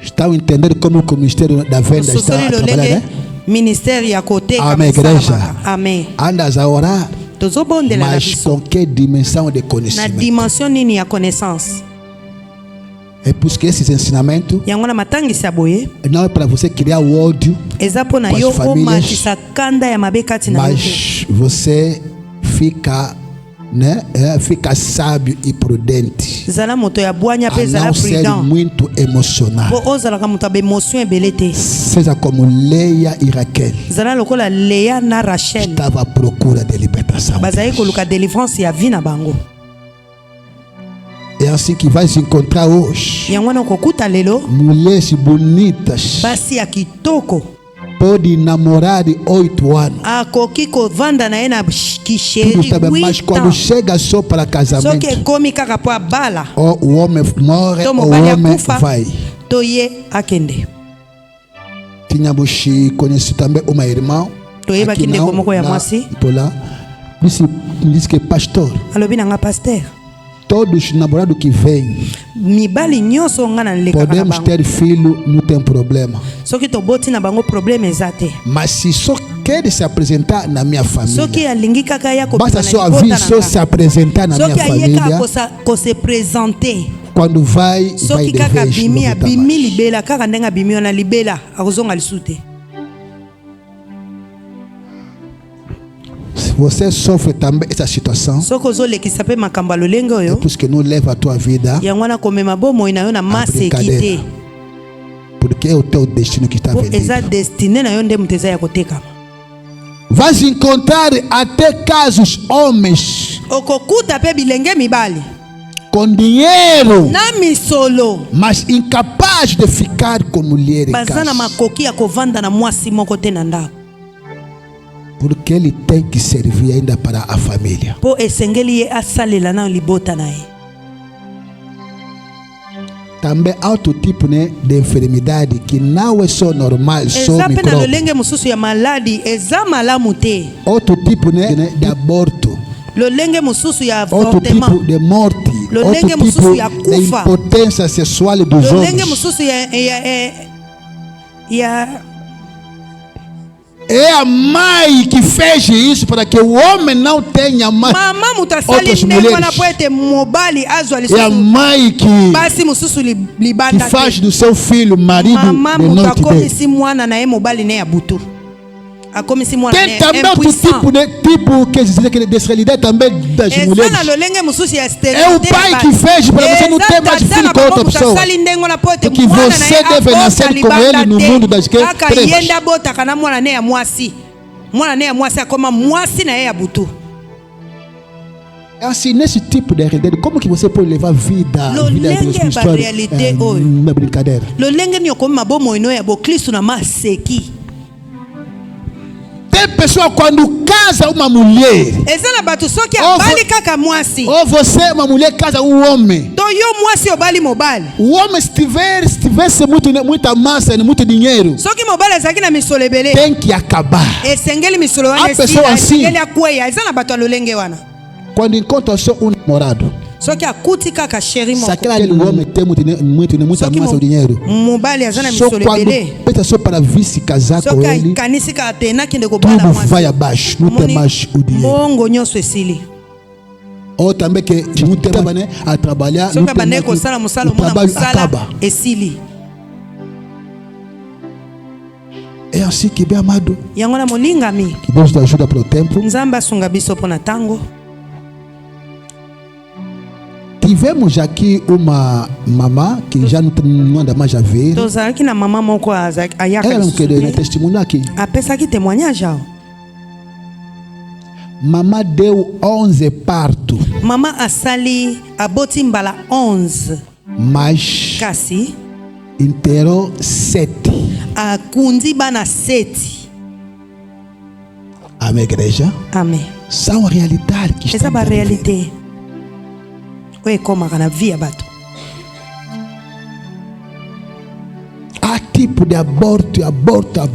Estão entendendo como que o Ministério da Venda está Sosoli a trabalhar, lolenge né? ministère ya koteka Amém, mosala igreja. maka. Amen. Andas a orar, Tozobondela na mas biso com que dimensão de na conhecimento? dimension nini ya connaissance. É por isso que esses ensinamentos Yango na matangisi ya boye não é para você criar o ódio, eza mpo na Com as yo famílias, omatisa kanda ya mabe kati na yo te. mas você fica, né? Fica sábio e prudente, Zala moto ya bwanya a pe zala não ser prudent muito emocional. po ozalaka moto ya baémotion ebele te. Seja como Leia e Raquel, Zala lokola Lea na Rachel estava à procura de libertação. bazali koluka délivrance ya vie na bango. É assim que vai se encontrar hoje. Yango wana okokuta lelo Mulheres bonitas, basi ya kitoko pode namorar de 8 anos. akoki kovanda na ye na kisheri Tudo está bem, mas 8 quando ans. chega só para Soki casamento, ekomi kaka po abala ou o homem morre to ou o mobali homem akufa vai. to ye akende. Tínhamos conhecido também uma irmã. Toyebaki aqui ndeko não, moko ya lá, mwasi por lá. Disse que pastor, alobi nanga paster, todos os namorados que vêm, mibali nyonso nga na nlekaka na podemos bango ter filho, não tem problema. soki toboti na bango probleme eza te. Mas se só quer se apresentar na minha família, Soki alingi kaka ya basta kopesa só na a vir libota só se nanga, apresentar na minha soki aye família. kaka kose présente, Quando vai soki de kaka vez, bimi não volta abimi mais. libela kaka ndenge abimi wana libela akozonga lisu te. Se você sofre também essa situação, Soki ozolekisa mpe makambo ya lolenge é oyo por isso que não leva a tua vida, yango wana komema bomoi na yo na maseki te, brincadeira. Porque é o teu destino que está po eza vendido. destine na yo nde moto eza ya kotekama. Vais encontrar até casos homens Okokuta mpe bilenge mibali com dinheiro, na misolo mas incapazes de ficar com mulher em baza na casa. makoki ya kovanda na mwasi moko te na ndako, Porque ele tem que servir ainda para a família. po esengeli ye asalela na libota na ye. Também há outro tipo, né, de enfermidade que não é só normal, só Eza mpe na micróbio. lolenge mosusu ya maladi eza malamu te. Outro tipo, né, de aborto. Lolenge mosusu ya Outro tipo avortement, de morte. Lolenge Outro mususu tipo ya de kufa. impotência sexual dos lolenge homens. mosusu ya É a mãe que fez isso para que o homem não tenha mais mama moto asali outras ndenge wana mulheres. po ete mobali azwa É a lisusu mãe que basi mosusu que libanda faz te. do seu filho marido Mama de moto noite dele. akomisi mwana na ye mobali ne ya butu, akomisi mwana Tem ne também outro impuissant. tipo, né, tipo que dizer que desrealidade também das Eza mulheres. na lolenge mosusu ya É o sterilité pai ya que basi. fez para você não Eza ter mais tata filho na com outra bango moto pessoa. asali ndenge wana po ete Porque mwana na você ye deve abota nascer com libanda ele no te. mundo das Kaka trevas. ye nde abotaka na mwana ne ya mwasi, mwana ne ya mwasi akoma mwasi na ye ya butu. É assim, nesse tipo de realidade, como que você pode levar vida Lolenge espiritual, ba realidade oyo. na brincadeira? Lolenge ni okomema bomoi no ya boklistu na maseki. Tem pessoa quando casa uma mulher, Eza na bato soki Oh, abali kaka mwasi ou você, uma mulher, casa um homem. to yo mwasi obali mobali, O homem, se tivesse muita massa, muito dinheiro, soki mobali azalaki na misolo ebele tem que acabar. esengeli misolo wana A pessoa assim. esengeli akweya. Eza na bato ya lolenge wana Quando encontra só um namorado, soki akuti kaka sheri se moko, aquele homem tem muita soki massa, o dinheiro, mobali aza na só misolo quando ebele, pensa só para vir se casar com soki ele, akanisi kaka te nakende kobala tudo mwasi, vai abaixo, não tem Omoni mais o dinheiro. bongo nyonso esili. Ou também que não tem mais, né, a trabalhar, não Soki tem abandaki mais, kosala mosala o omona trabalho mosala acaba. esili. É assim que, bem amado, Yango na molingami, que Deus te ajuda pelo tempo. Nzambe asunga biso mpo na tango. Tivemos aqui uma mamã que já não anda mais a ver. Tozalaki na mama moko ayaka Ela não lisusu queria te, testemunhar aqui. apesaki témoignage awa. Mamã deu 11 partos, Mama asali aboti mbala 11 mas kasi enterrou 7. akundi bana 7. A minha igreja Amen. são a realidade que Eza estamos ba a viver. réalité oyo ekomaka na vie ya bato. Há tipo de aborto.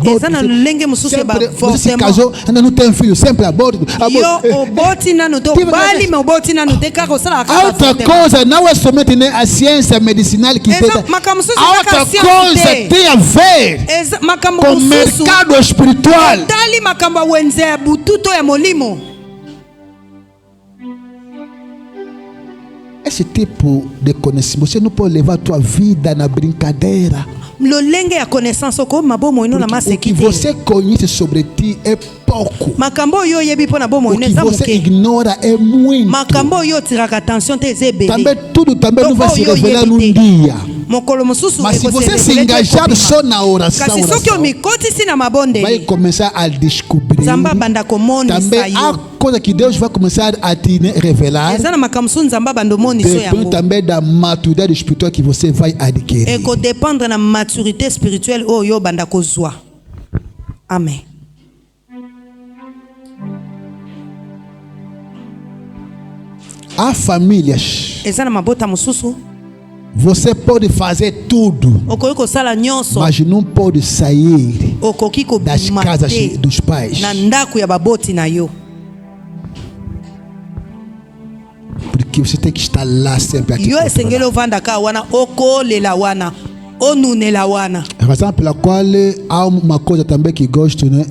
Eza na lolenge mosusu ya Sempre, você se baavortement. casou, ainda não tem filho, sempre aborto. Yo oboti nanu te, obali me oboti nanu te, kaka osalaka Há kaka outra avortement. coisa, não é somente, né, a ciência medicinal que tem. Eza makambo mosusu Há kaka outra siansi coisa te. tem a ver Eza makambo com o mosusu mercado espiritual. tali makambo ya wenze ya butu to ya molimo. Esse tipo de conhecimento, você não pode levar a tua vida na brincadeira. Lolenge ya connaissance okoma bomoi no na Porque o maseki que te. você conhece sobre ti é pouco. Makambo oyo oyebi mpo na O bomoi no que eza você moke. ignora é muito. Makambo oyo otiraka attention te eza ebele. Também tudo também não vai se Oyo revelar num oyebi te. dia. Mokolo mosusu Mas se ekose você se revele te engajar ekobima. só na oração, Kasi soki omikotisi na vai mabondeli, começar a descobrir. Nzambe abanda komonisa Também há yo. coisa que Deus vai começar a te, né, revelar. Eza na makambo mosusu Nzambe abanda omonisa Depende yango. também da maturidade espiritual que você vai adquirir. Ekodépendre na maturité spirituelle oyo obanda kozwa. Amen. Há famílias. Ezana mabota mususu. Você pode fazer tudo, Okoki kosala nyonso. mas não pode sair Okoki das casas kobima te dos pais. na ndako ya baboti na yo. Porque você tem que estar lá sempre aqui. Yo esengeli ovanda ka wana okolela wana onunela wana. A razão pela qual há uma coisa também que gosto, né,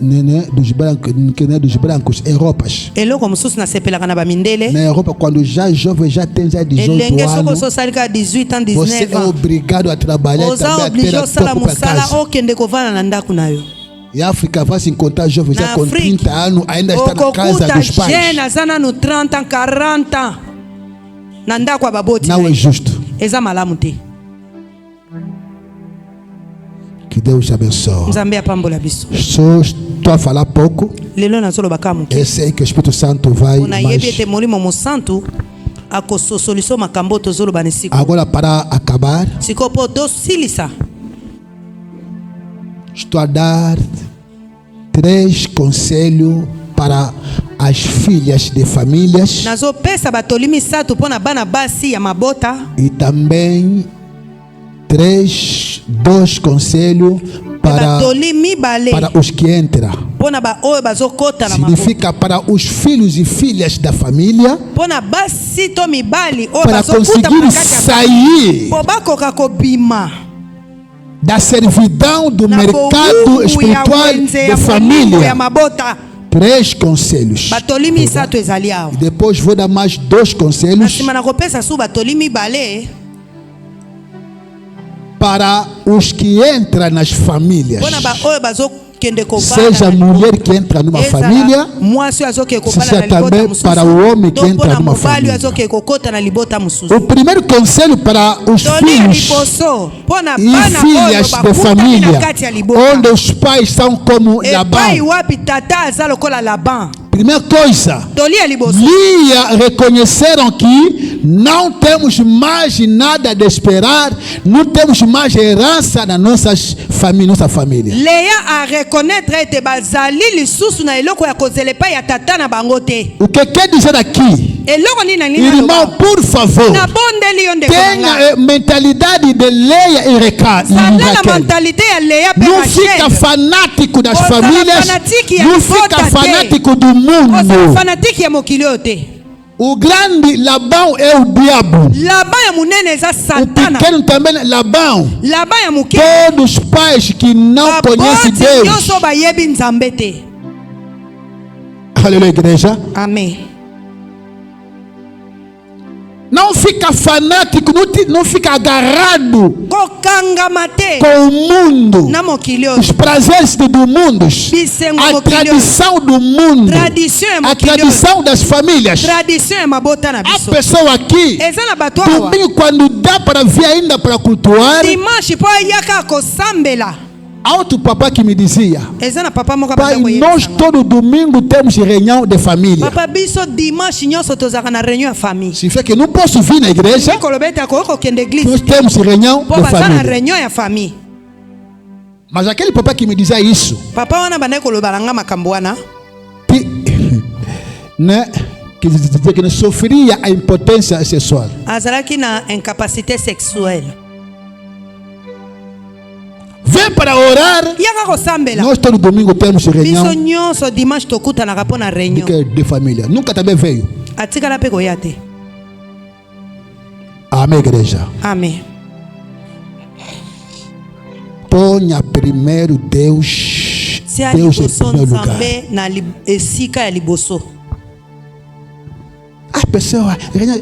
dos brancos, que não é dos brancos, é roupas. Eloko mususu nasepelaka na bamindele. Na Europa, quando já jovem, já tem já 18 Elenge soko anos, sosalika 18 ans, você 19 é ans. obrigado a trabalhar e Oza também a oblige ter a osala tua própria musala casa. okende kovanda na ndako na yo. E a África vai se encontrar jovens já Na com Afrique, 30 anos, ainda está na casa okokuta dos pais. jeune aza nanu 30 ans, 40 ans na ndako ya baboti na Não é ye. justo. Eza malamu te. Que Deus te abençoe. Nzambe apambola biso. Só estou a falar pouco. Lelo nazolobaka moke. Eu sei que o Espírito Santo vai. Mpona yebi Mas ete molimo mosantu akososoliso makambo tozoloba na siko. agora, para acabar, Siko po tosilisa. estou a dar 3 conselhos para as filhas de famílias Nazopesa batoli misato mpona bana basi ya mabota. e também 2 conselhos Batoli mibale para os que entram. mpona ba oyo bazokota na mabota. Significa para os filhos e filhas da família, Mpona basi to mibali oyo para bazokuta conseguir pakati ya sair po bakoka kobima da servidão do na mercado bowumbu ya espiritual wenze de ya molimo ya família. mabota. 3 conselhos. Batoli misato ezali awa. E depois vou dar mais 2 Na conselhos nsima na kopesa su batoli mibale para os que entram nas famílias. mpona ba oyo bazokende Seja a mulher que entra numa família, mwasi oyo azokende kobala seja na libota também mosusu para o homem que to entra mpona numa mobali oyo família. azokende kokota na libota mosusu. O primeiro conselho para os Toli ya filhos liboso mpona e bana oyo filhas de bakutani família, na kati ya libota onde os pais são como epai Labão. wapi tata aza lokola Laban. Primeira coisa, Toli ya liboso Lia reconheceram que não temos mais nada de esperar, não temos mais herança na nossa família. Leya a reconnaître ete bazali lisusu na eloko ya kozela epai ya tata na bango te. O que quer dizer aqui? Eloko nini na nini Irmão, naloba? por favor, Nabondeli yo ndeko na tenha ngai. a mentalidade de Leia e Zala na Raquel. mentalite ya Leya pe Não fica Rachel. fanático das Ozala famílias, fanatique ya não libota fica te. fanático do Ozala mundo. fanatiki ya mokili oyo te. O grande Labão é o diabo. Laban ya munene eza O satana. pequeno também é Labão. Laban ya moke Todos os pais que não conhecem baboti Deus. nyonso bayebi nzambe te. Aleluia, igreja. Amen. Não fica fanático, não fica agarrado Kokangama te com o mundo, na mokili oyo. os prazeres do mundo, Bisengo a mokili oyo. tradição do mundo, Tradition ya a mokili oyo. tradição das famílias. Tradition ya mabota na A biso. pessoa aqui, Eza na bato awa. domingo, quando dá para vir ainda para cultuar, Dimanche po ayaka kosambela. há outro papá que me dizia: Eza na papa moko pai, abanda nós koyebisanga. todo domingo temos reunião de família. Papa biso dimanche nyonso tozalaka na réunion ya famille. Significa que não posso vir na igreja, Koloba ete akoki kokende église nós temos reunião po de baza na família. réunion ya famille. Mas aquele papá que me dizia isso, Papa wana bandaki koloba na nga makambo wana que, né, que dizia que não sofria a impotência sexual. azalaki na incapacité sexuelle. Vem para orar. Yaka kosambela. Nós todo domingo temos Biso reunião nyonso dimanche tokutanaka mpo na réunion. de família. Nunca também veio. Atikala mpe koya te. Amém, igreja. Amen. Ponha primeiro Deus. Tia Deus em liboso primeiro lugar. nzambe na esika ya liboso. A pessoa, reunião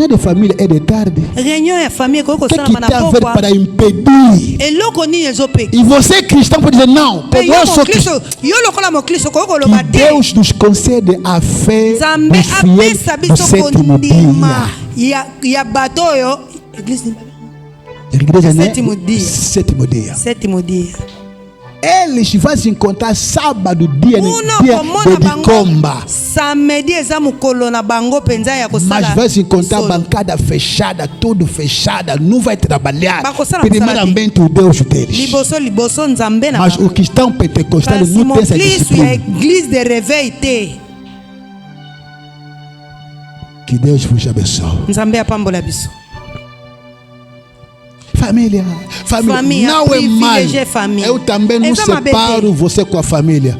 de família é de tarde. Réunion ya famille koki O que kosalama na tem a ver pokwa. para impedir? Eloko nini ezopeki? E você cristão pode dizer não. Pe yo Eu sou cristão. mokristo, yo lokola mokristo koki koloba Que te. Deus nos concede a fé Nzambe dos fiéis apesa no biso sétimo kondima dia. ya bato oyo. Église A igreja, né? Sétimo dia. Sétimo dia. sétimo dia. eles vão se encontrar sábado, dia de comba. Samedi eza mukolo na bango penza ya kosala. Mas vai se encontrar bancada fechada, tudo fechada, não vai trabalhar. Primeiramente o Deus deles. Liboso nzambe na. Mas o cristão pentecostal não tem essa disciplina. Église de réveil te. Que Deus vos abençoe. Nzambe apambola biso. Família não é mal. Eu também não separo você com a família.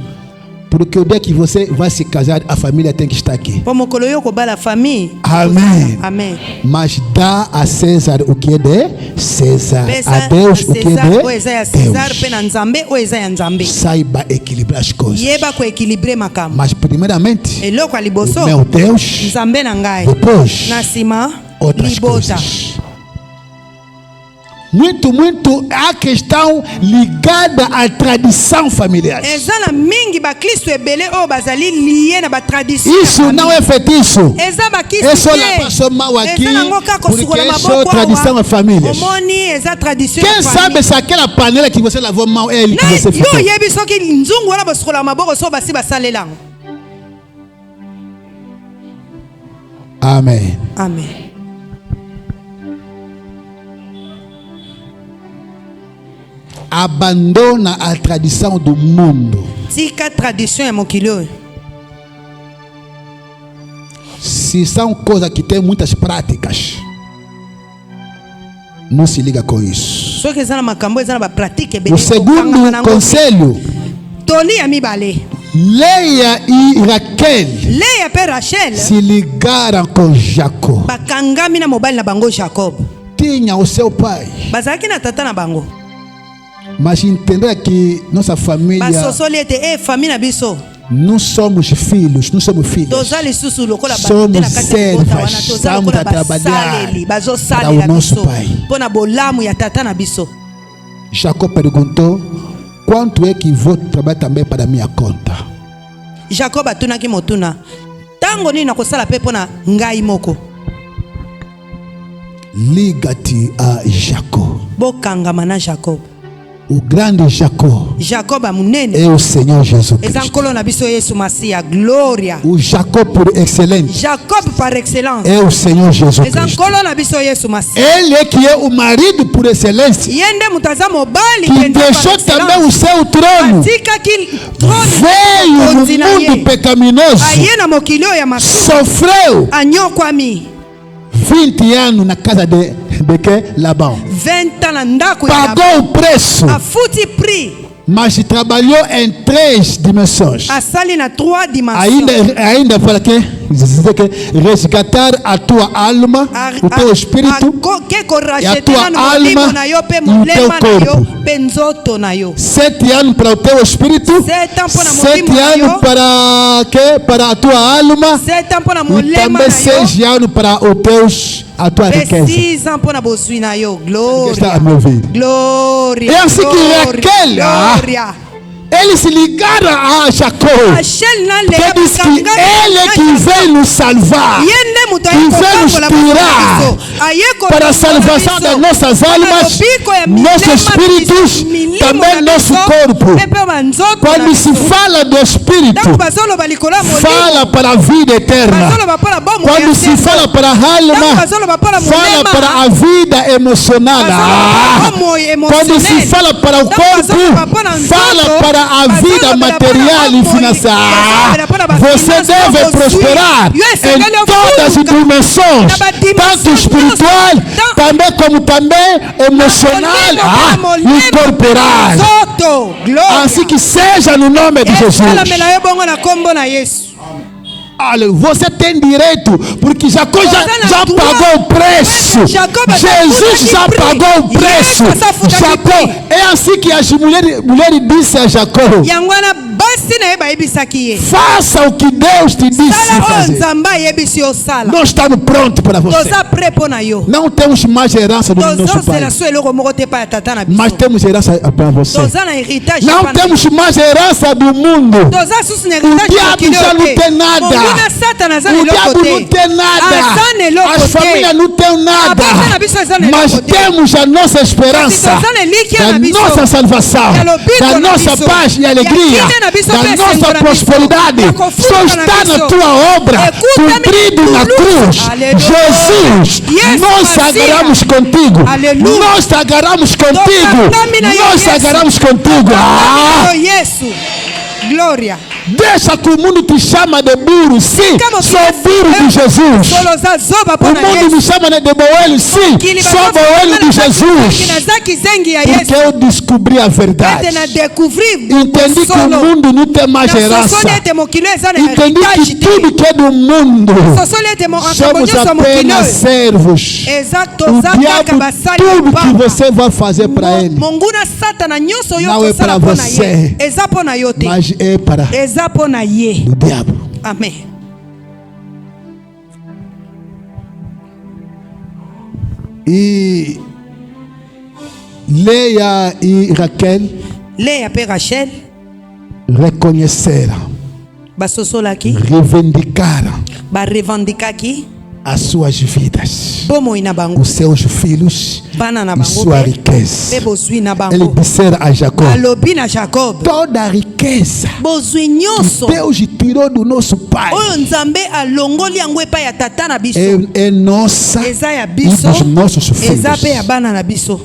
Porque o dia que você vai se casar, a família tem que estar aqui. Amém. Amém. Mas dá a César o que é de César. A Deus o que é de Deus. Saiba equilibrar as coisas. Mas primeiramente, o meu Deus, depois outras coisas. Muito a questão ligada à tradição familiar. Isso não é fetiche. É só passou mal aqui porque é só tradição da família. Quem sabe se aquela panela que você lavou mal é ele que você fez? Amém. Amém. Abandona a tradição do mundo. Tika tradição é mokilo. Se são coisas que têm muitas práticas, não se liga com isso. O segundo conselho, Leia e Raquel se ligaram com Jacó. Tinha o seu pai, mas entenda que nossa família não somos filhos, não somos filhos. Somos servas, estamos a trabalhar para o nosso pai. Jacó perguntou: quanto é que vou trabalhar também para a minha conta? Jacó batunaki motuna. Tango nini nakosala pe pona ngai moko. Liga-te a Jacó. Bokangama na Jacob. O grande Jacó é o Senhor Jesus Cristo. Glória. O Jacó por excelência. Jacob par excellence. É o Senhor Jesus Cristo. Ele é que é o marido por excelência. Que deixou também o seu trono. Veio no mundo pecaminoso. Sofreu 20 anos na casa de Labão. Pagou o preço. Mas trabalhou em 3 dimensões. Ainda fala que resgatar a tua alma, o teu espírito, e a tua alma e o teu corpo. 7 anos para o teu espírito, 7 anos para a tua alma, e também 6 anos para a tua riqueza. Está a me ouvir. Glória. É assim que Raquel, eles se ligaram a Jacó. Porque diz que ele é que veio nos salvar, que veio nos tirar para a salvação das nossas almas, nossos espíritos, também nosso corpo. Quando se fala do espírito, fala para a vida eterna. Quando se fala para a alma, fala para a vida emocional. Quando se fala para o corpo, fala para a vida material e financeira. Você deve prosperar em todas as dimensões, tanto espiritual, também como emocional e corporal. Assim que seja no nome de Jesus. Olha, você tem direito, porque Jacó já pagou o preço. Jesus já pagou o preço. Jacó, é assim que as mulheres disse a Jacó: bayebisaki ye. Faça o que Deus te disse Sala oyo fazer. Nzambe ayebisi yo sala. Nós estamos prontos para você. Toza prêt mpo na yo. Não temos mais herança do nosso pai, Tozozela so eloko moko te pa ya tata na biso. mas temos herança para você. Toza na héritage Não pa na temos mais herança do mundo. Toza susu na O héritage diabo mokili já oyo não te. tem nada. Monguna Satana aza na O eloko diabo te. não tem nada. Aza na eloko As te. famílias não têm nada. Abota na biso aza na Mas eloko te. temos a nossa esperança Kasi toza na elikia da na biso. nossa salvação, Ya lobiko da na nossa biso. paz e Ya alegria, kine na biso da pe nossa sengo na biso. prosperidade. Ya kofuka Só na está biso. na tua obra, Ekuta cumprido mi na luz. cruz. Aleluia. Jesus, Yes, nós Messias. agarramos contigo. Aleluia. Nós agarramos contigo. Tocamina yo, Nós Yesu. agarramos contigo. Oh Yesu. Glória. Deixa que o mundo te chama de burro. Sim, Kama sou ukina- burro de Jesus. Solo za zoba O mpo na mundo Yesu. me chama de boelho. Sim, Kili sou bazofa boelho kama de na Jesus. kina zaki zengi ya Porque Yesu. eu descobri a verdade. Ete na découvrir Entendi que o solo. mundo não tem mais Na herança. sosoli ete mokili eza na Entendi héritage que te. tudo que é do mundo Sosoli ete makambo somos nyonso ya mokili apenas oyo. servos. Eza O toza kaka diabo, basali tudo que mopamba. você vai fazer para ele, monguna Satana nyonso oyo Não é okosala pra mpo na você. ye eza mpo na yo te. mas é para Eza mpo na ye. o diabo. Amen. E Leia e Raquel Leya mpe Rachel reconheceram, basosolaki reivindicaram barevendikaki as suas vidas, bomoi na bango, os seus filhos bana na e bango sua mpe riqueza. bozwi na Ele bango. disseram a Jacó: Alobi na Jacob toda a riqueza bozwi que nyonso Deus tirou do nosso pai oyo Nzambe alongoli yango epai ya tata na biso é nossa eza ya e biso, dos nossos eza filhos. mpe ya bana na biso.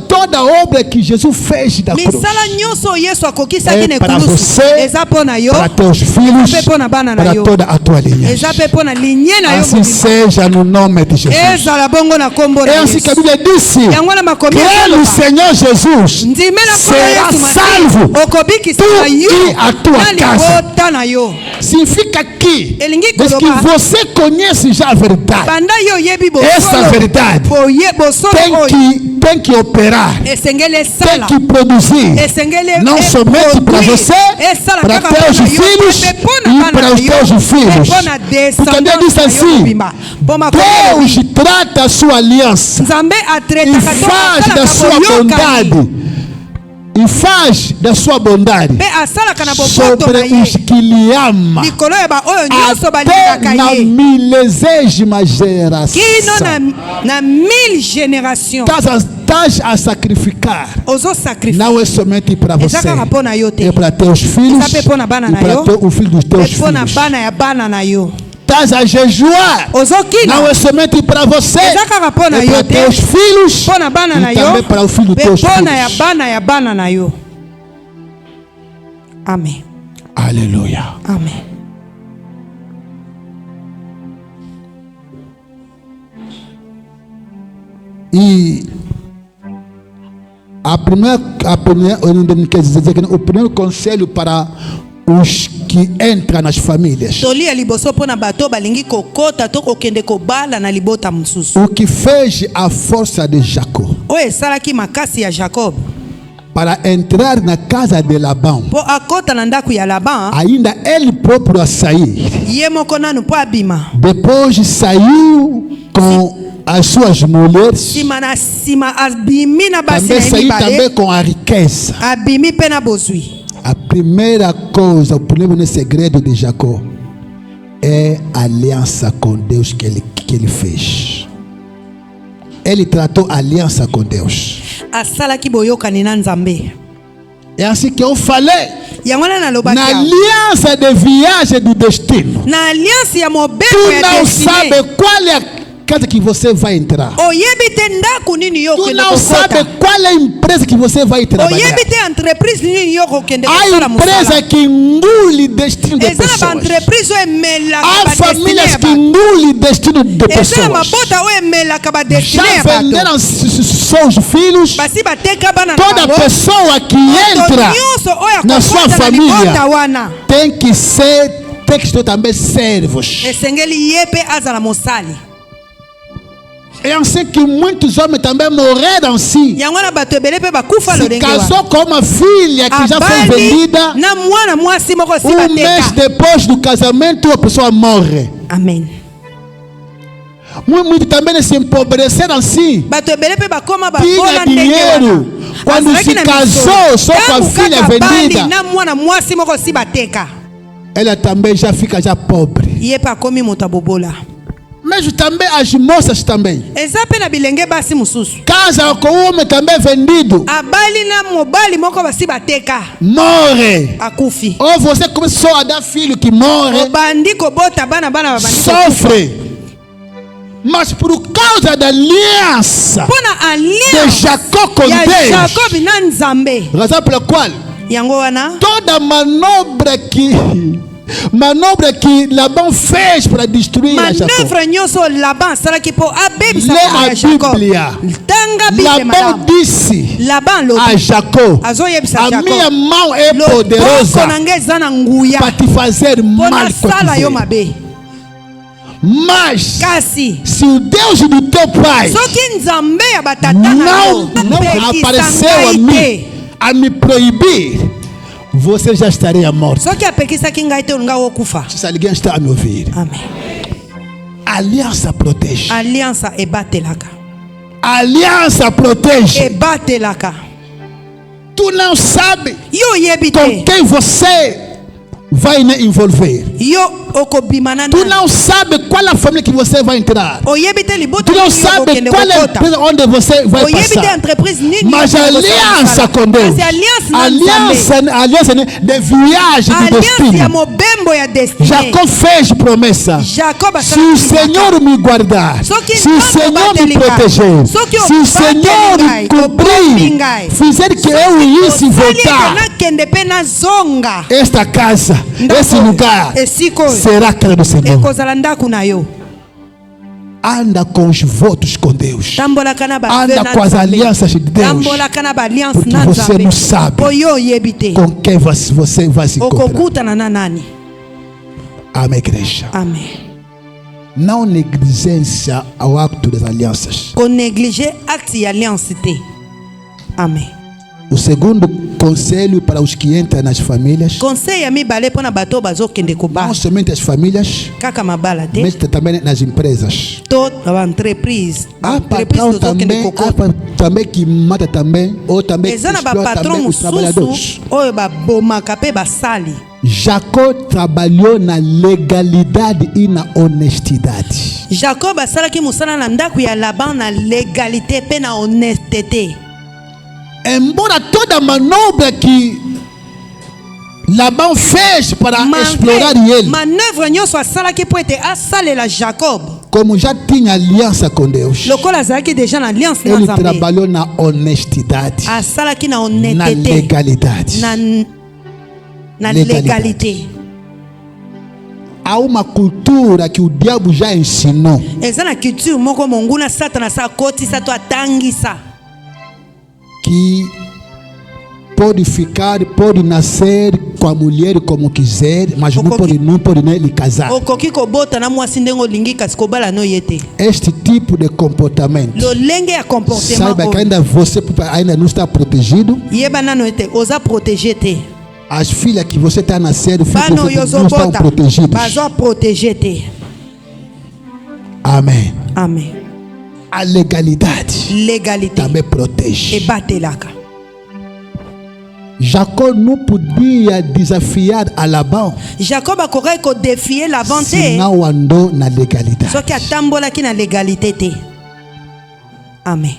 Toda obra que Jesus fez da cruz misala nyonso oyo Yesu akokisaki na é para ekulusu você, eza mpo na yo, para teus filhos, eza mpe mpo na bana na para yo, toda a tua linhagem. eza mpe mpo na linye na yo Assim mobimba. seja no nome de Jesus. Ezala bongo na kombo na É assim que a Yesu. Bíblia disse: Yango na makomi crê no eloba. Senhor Jesus, Ndimela mpo na será Yesu salvo Masihi okobikisa tu na yo e a tua na casa. libota na yo. Significa que Elingi desde que koloba você conhece já a verdade, banda yo oyebi essa bosolo verdade bosolo oyo tem que operar, esengeli tem esala que produzir, esengeli não somente para você, esala para kaka teus mpo na yo, filhos mpe mpo na e bana para na os yo, teus mpe filhos. mpo na Porque Deus disse descendance na yo assim: mobimba. Mpo makomi Deus elobi, trata a sua aliança Nzambe e atretaka to faz da asalaka sua boyokani bondade, e faz da sua bondade mpe asalaka na boboto sobre na ye os que lhe ama likolo ya baoyo nyonso até balingaka na ye milésima kino geração. na 1000 génération Estás a sacrificar. ozosacrifice Não é somente para você, eza kaka mpo na yo te, é para teus filhos eza mpe mpo na bana e na para yo, o filho dos teus mpe mpo na filhos. bana ya bana na yo. Estás a jejuar. Ozokina Não é somente para você, eza kaka mpo na é yo para te, teus filhos mpo na bana na e também yo, para o filho dos mpe teus mpo na ya filhos. bana na yo. Amen. Aleluia. Amen. E o primeiro conselho para os que entram nas famílias: tolia liboso mpo na bato balingi kokota to kokende kobala na libota mosusu o que fez a força de Jacó oyo esalaki makasi ya Jacob para entrar na casa de Labão, mpo akota na ndako ya Laban, ainda ele próprio a sair. ye moko nanu mpo abima. Depois saiu com as suas mulheres, Sima na sima abimi na basi também na ye saiu também mibale, com a riqueza. abimi mpe na bozwi. A primeira coisa, o primeiro segredo de Jacó é a aliança com Deus que ele fez. Ele tratou a aliança com Deus. Asalaki boyokani na Nzambe. É assim que eu falei. Yango wana nalobaki Na awa. aliança de viagem do destino, Na alliance ya mobeko tu ya não destiny. sabe qual é a casa que você vai entrar. Oyebi te ndako nini yo Tu okende não sabe kokota. qual é a empresa que você vai trabalhar. Oyebi te entreprise nini yo kokende Há kosala empresa mosala. que engole destino de Eza na pessoas. ba-entreprise oyo emelaka Há ba-destiny famílias ya que bato. engolem destino de Eza na pessoas. mabota oyo emelaka ba-destiny Já ya bato. venderam seus filhos. Basi bateka bana na Toda bango. pessoa que Moto entra nyonso oyo na sua akokota na libota família wana tem que ter também servos. esengeli ye mpe azala mosali. Et on sait que muitos homens também morreram assim. yango na bato ebele mpe bakufa Se lolenge casou com uma filha que já foi vendida. na mwana mwasi moko si Mês bateka. depois do casamento, a pessoa morre. Amen. Muito também se empobreceram assim. Bato ebele mpe bakoma Tinha babola ndenge dinheiro. wana. Quando Azalaki se na casou misolo. só com a Tangu filha kaka bali vendida, na mwana mwasi moko si bateka. ela também já fica já pobre. Ye mpe akomi moto abobola. Mas também as moças também. Eza mpe na bilenge basi mosusu. Casa com um homem também vendido. Abali na mobali moko basi bateka. Morre. Akufi. Ou você começou a dar filho que morre. Obandi kobota bana babandi. Sofre. Mas por causa da aliança Pona de alliance Jacó com ya Deus. Jacob na Nzambe. Razão pela qual Yango wana toda manobra que Labão fez para destruir a Jacó. manœuvre nyonso Laban asalaki mpo abebisa Lê mama a ya Jacob. Bíblia. Tanga Bible Labão malamu. disse Laban lobi a Jacó: azoyebisa a minha Jacob. mão é Loboko poderosa na ngai eza na nguya para te fazer mpo mal com nasala yo você. mabe. Mas Kasi se o Deus do teu pai soki Nzambe ya batata na não yo apareceu a mim a me proibir, você já estaria morto. soki apekisaki ngai te olinga okokufa. Se alguém está a me ouvir, Amen. aliança protege. Alliance ebatelaka. Aliança protege. Ebatelaka. Tu não sabe Yo yebi com te. quem você vai envolver. Yo okobima na Tu nani. não sabe qual a família que você vai entrar. Oyebi te libutu Tu não nini yo sabe okokende qual é a kokota. empresa onde você vai Oyebi te passar. entreprise nini Mas yo a okokosala aliança mosala. com Deus, Kasi alliance na Nzambe. aliança de viagem de Alliance ya destino. mobembo ya destiny. Jacó fez promessa. Jacob Se o Senhor me guardar, Soki se o ntango Senhor me bateli ngai, proteger, soki se o obateli Senhor ngai, cobrir, obombi ngai, fizer que eu isse Osali voltar, ete nakende mpe nazonga. esta casa, Ndako, esse lugar esika oyo será a casa do Senhor. ekozala ndako na yo. Anda com os votos com Deus. Tambolaka na ba Anda com as alianças de Deus. Tambolaka na ba alliance Porque na você Nzambe. não sabe Po yo oyebi te. com quem você vai se encontrar. Okokutana na nani. Amém, igreja. Amen. Não negligência ao acto das alianças. Konéglige acte ya alliance te. Amen. O segundo conselho para os que entram nas famílias, Conseil ya mibale mpona bato bazokende não koba somente as famílias, kaka mabala te mas também nas empresas. to na baentreprise. Há Baentreprise patrão tozokende também, kokota. também que mata também, ou também que Eza na explora bapatron também os trabalhadores. mosusu oyo babomaka mpe basali. Jacó trabalhou na legalidade e na honestidade. Jacob asalaki mosala na ndako ya Laban na legalité mpe na honnêteté. Embora toda manobra que Labão fez para explorar ele, manœuvre nyonso asalaki mpo ete asalela Jacob como já tinha aliança com Deus, lokola azalaki deja na alliance na ele Nzambe, trabalhou na honestidade, asalaki na na honnêteté, legalidade. na Legalidade. légalité. Há uma cultura que o diabo já ensinou, Eza na culture moko monguna Satana sa akotisa to atangisa que pode ficar, pode nascer com a mulher como quiser, mas não pode nem lhe casar. okoki kobota na mwasi ndenge olingi kasi kobala no ye te. Este tipo de comportamento, Lolenge ya comportement saiba que oyo ainda você ainda não está protegido. yeba nano ete oza protégé te. As filhas que você está nascendo, Bano filhos oyo não estão ozobota protegidos. bazo protégé te. Amém. Amen. A legalidade Légalité também protege. ebatelaka. Jacó não podia desafiar a Labão Jacob akokaki kodefier Laban se te não andou na legalidade. soki atambolaki na légalité te. Amen.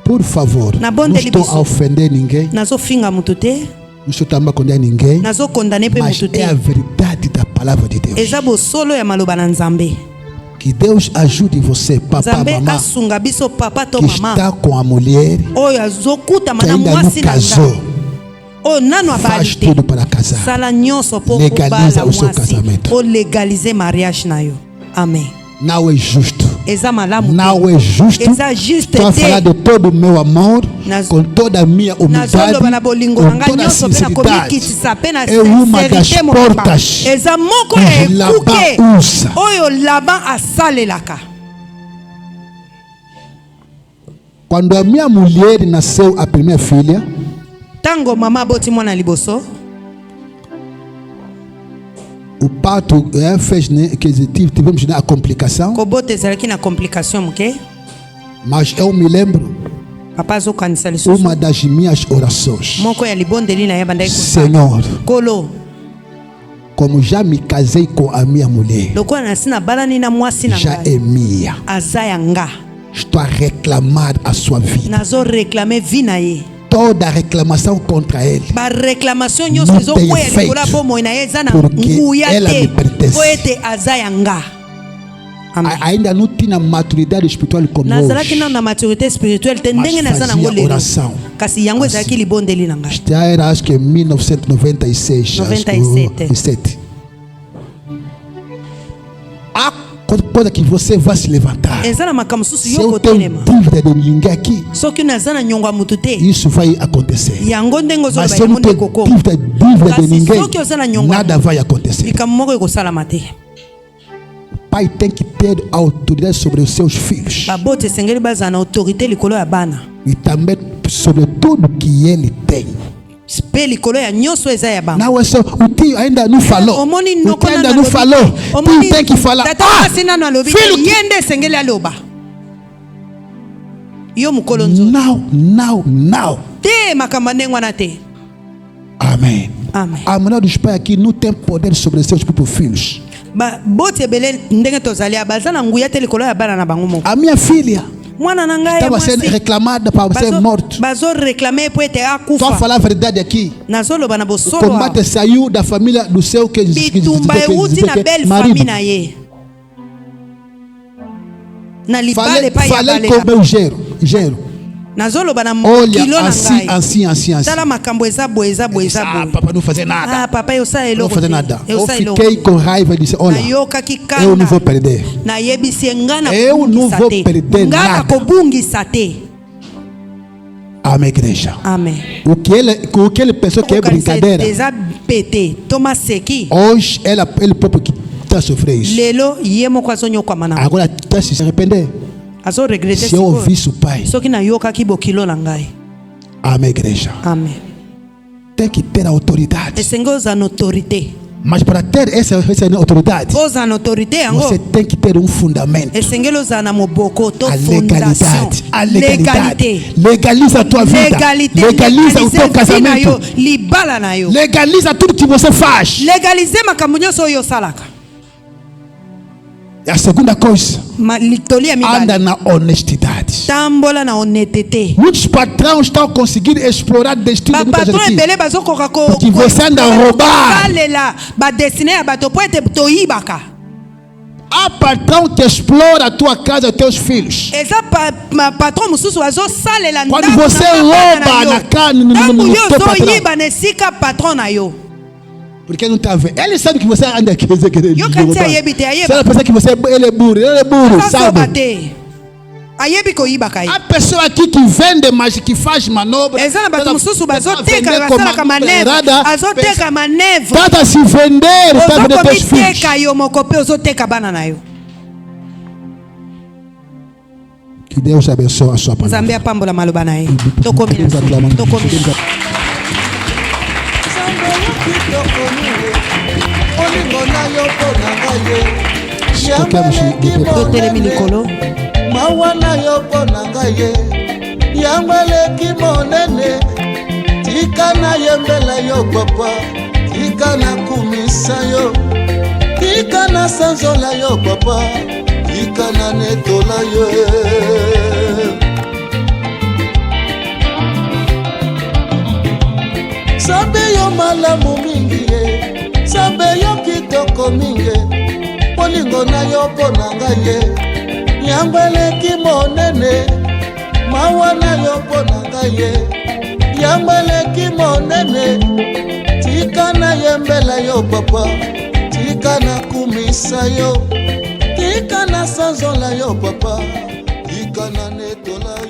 Por favor, Na não bondeli estou biso. a ofender ninguém, Nazofinga mutu te, não estou também a condenar ninguém, nazokondane mpe mas mutu é a te. verdade da palavra de Deus. Eza bosolo ya maloba na Nzambe. Que Deus ajude você, papá, Nzambe mamãe, asunga biso papa to que mama está com a mulher oyo azokutama que na ainda não mwasi na casou. ngai oyo nano abali Faz te. tudo para casar. Sala nyonso mpo Legaliza kobala o seu mwasi casamento. olegalize mariage na yo. Amen. Não é justo. Eza malamu Não te. é justo. Eza juste Estou a falar te. de todo o meu amor, Nas- com toda a minha humildade, nazoloba na bolingo na com ngai toda a nyonso mpe na sinceridade. komikitisa mpe na É uma das sincerité mobimba. portas eza moko que ya ekuke Laban usa oyo Laban asalelaka Quando a minha mulher nasceu a primeira filha, tango mama boti mwana liboso, o parto fez, né, que tivemos, né, a complicação. Kobote zalaki na complicação muke. Mas eu me lembro Papa zo kanisa lisusu. uma das minhas orações. Moko ya libondeli na yabandai kusala. Senhor, Kolo. como já me casei com a minha mulher, Lokwa na sina balani na mwasi na já ngai. é minha. Azaya nga. Estou a reclamar a sua vida. Nazo réclamer vina ye. Toda reclamação contra ele, Ba réclamation nyonso Não zo tem koya efeito, likola bomo na ye zana porque nguya ela me te. pertence. Po ete azaya nga. Amen. Ainda não tinha maturidade espiritual como Nazalaki hoje. na maturité spirituelle te Mas ndenge na zana fazia ngolelo. oração. Kasi yango ezalaki libondeli na ngai. Já era, acho que em 1996. 97. Há coisa que você vai se levantar. Ezana makambo susu Se yo eu tenho kotelema. dúvida de ninguém aqui, Soki nazana nyongwa mutu te. isso vai acontecer. Yango ndenge Mas ozoloba se eu não yango tenho nde koko. dúvida de Kasi ninguém, soki ozana nyongwa nada vai acontecer. likambo moko ekosalama te. Pai tem que ter autoridade sobre os seus filhos. Babote esengeli bazala na autorité likolo ya bana. E também sobre tudo que ele tem. Mpe likolo ya nyonso eza ya bango. Não é só, o tio ainda não falou. Omoni O noko tio ainda nano não alobi. falou. Omoni Tio tem que falar. tata kasi nano alobi. filho, Yende esengeli aloba. Yo mukolo nzuri. não. Te makambo ndenge wana te. Amém. Amen. A mulher dos pais aqui não tem poder sobre seus próprios filhos. Bote ebele ndenge tozali baza na nguya te likolo ya bana na bango moko. A minha filha Mwana na ngai estava sendo reclamada para ser morto. Bazo réclamer po ete Só akufa. falar a verdade aqui. Nazoloba na O bosolo. combate saiu da família do seu que Bitumba euti na belle famille na ye. Na libale pa ya Falei com o balela. meu gero. Nazoloba na Olha, kilo na ngai. assim. Tala makambo eza boye. Papai não fazer nada. Papa eu sa Não eloko. vou fazer nada. Eu Eu sa eloko. fiquei com raiva e disse, olha, Nayokaki kanda. eu não vou perder. Nayebisi ngana Eu não vou perder ngana nada. kobungisa te. Amém, igreja. Amen. O que ele pensou que é brincadeira, Eza pete. Toma seki. hoje ele próprio que está a sofrer isso. Lelo ye moko azonyo kwa mana. Agora está se arrepender. Azo regretter Se eu ouvisse o pai. soki nayokaki bokilo na ngai. Amém, igreja. Amen. Tem que ter autoridade. Esenge oza na autorité. Mas para ter essa autoridade, Oza na autorité yango. você tem que ter um fundamento. Esengeli oza na moboko to A fondation. legalidade. A legalidade. Légalité. Legaliza a tua vida. Légalité. Legaliza o teu Légaliser vie na yo, casamento. libala na yo. Legaliza tudo que você faz. Legaliser makambo nyonso oyo osalaka. A segunda coisa, Litoli ya mibale. anda na honestidade. Tambola na honnêteté. Muitos patrões estão conseguindo explorar o destino de muita Bapatron gente. ebele bazokoka Porque você anda a roubar. kosalela badestine ya bato po ete toyibaka. Há patrão que explora a tua casa e teus filhos. Eza patron mosusu azosalela Quando você rouba na carne no yo teu patrão. ozoyiba na esika patron na yo. Porque não está vendo. Ele sabe que você anda aqui. Yo kanti ayebi te Se ela pensa que ele é burro, azoba sabe? te ayebi koyibaka ye. Há pessoa aqui que vende, mas que faz manobra. Eza na bato mosusu bazoteka Vender com basalaka manobra manevre errada. azoteka manevre Trata se vender, está vendendo teus filhos. ozokomiteka yo moko mpe ozoteka bana na yo. Que Deus abençoe a sua palavra. Nzambe apambola maloba na ye. Tokomi na se. Tokomi. Totelemi likolo. mawa na yo mpo na ngai ye yango eleki monene tika nayembela yo papa tika nakumisa yo tika nasanzola yo papa tika nanetola yo Sabe yo malamu mingi ye Sabe yo kitoko mingi Polingo na yo mpo na ngai ye yango eleki monene mawa na yo mpo na ngai ye yango eleki monene tika nayembela yo papa tika nakumisa yo tika nasanzola yo papa tika nanetola yo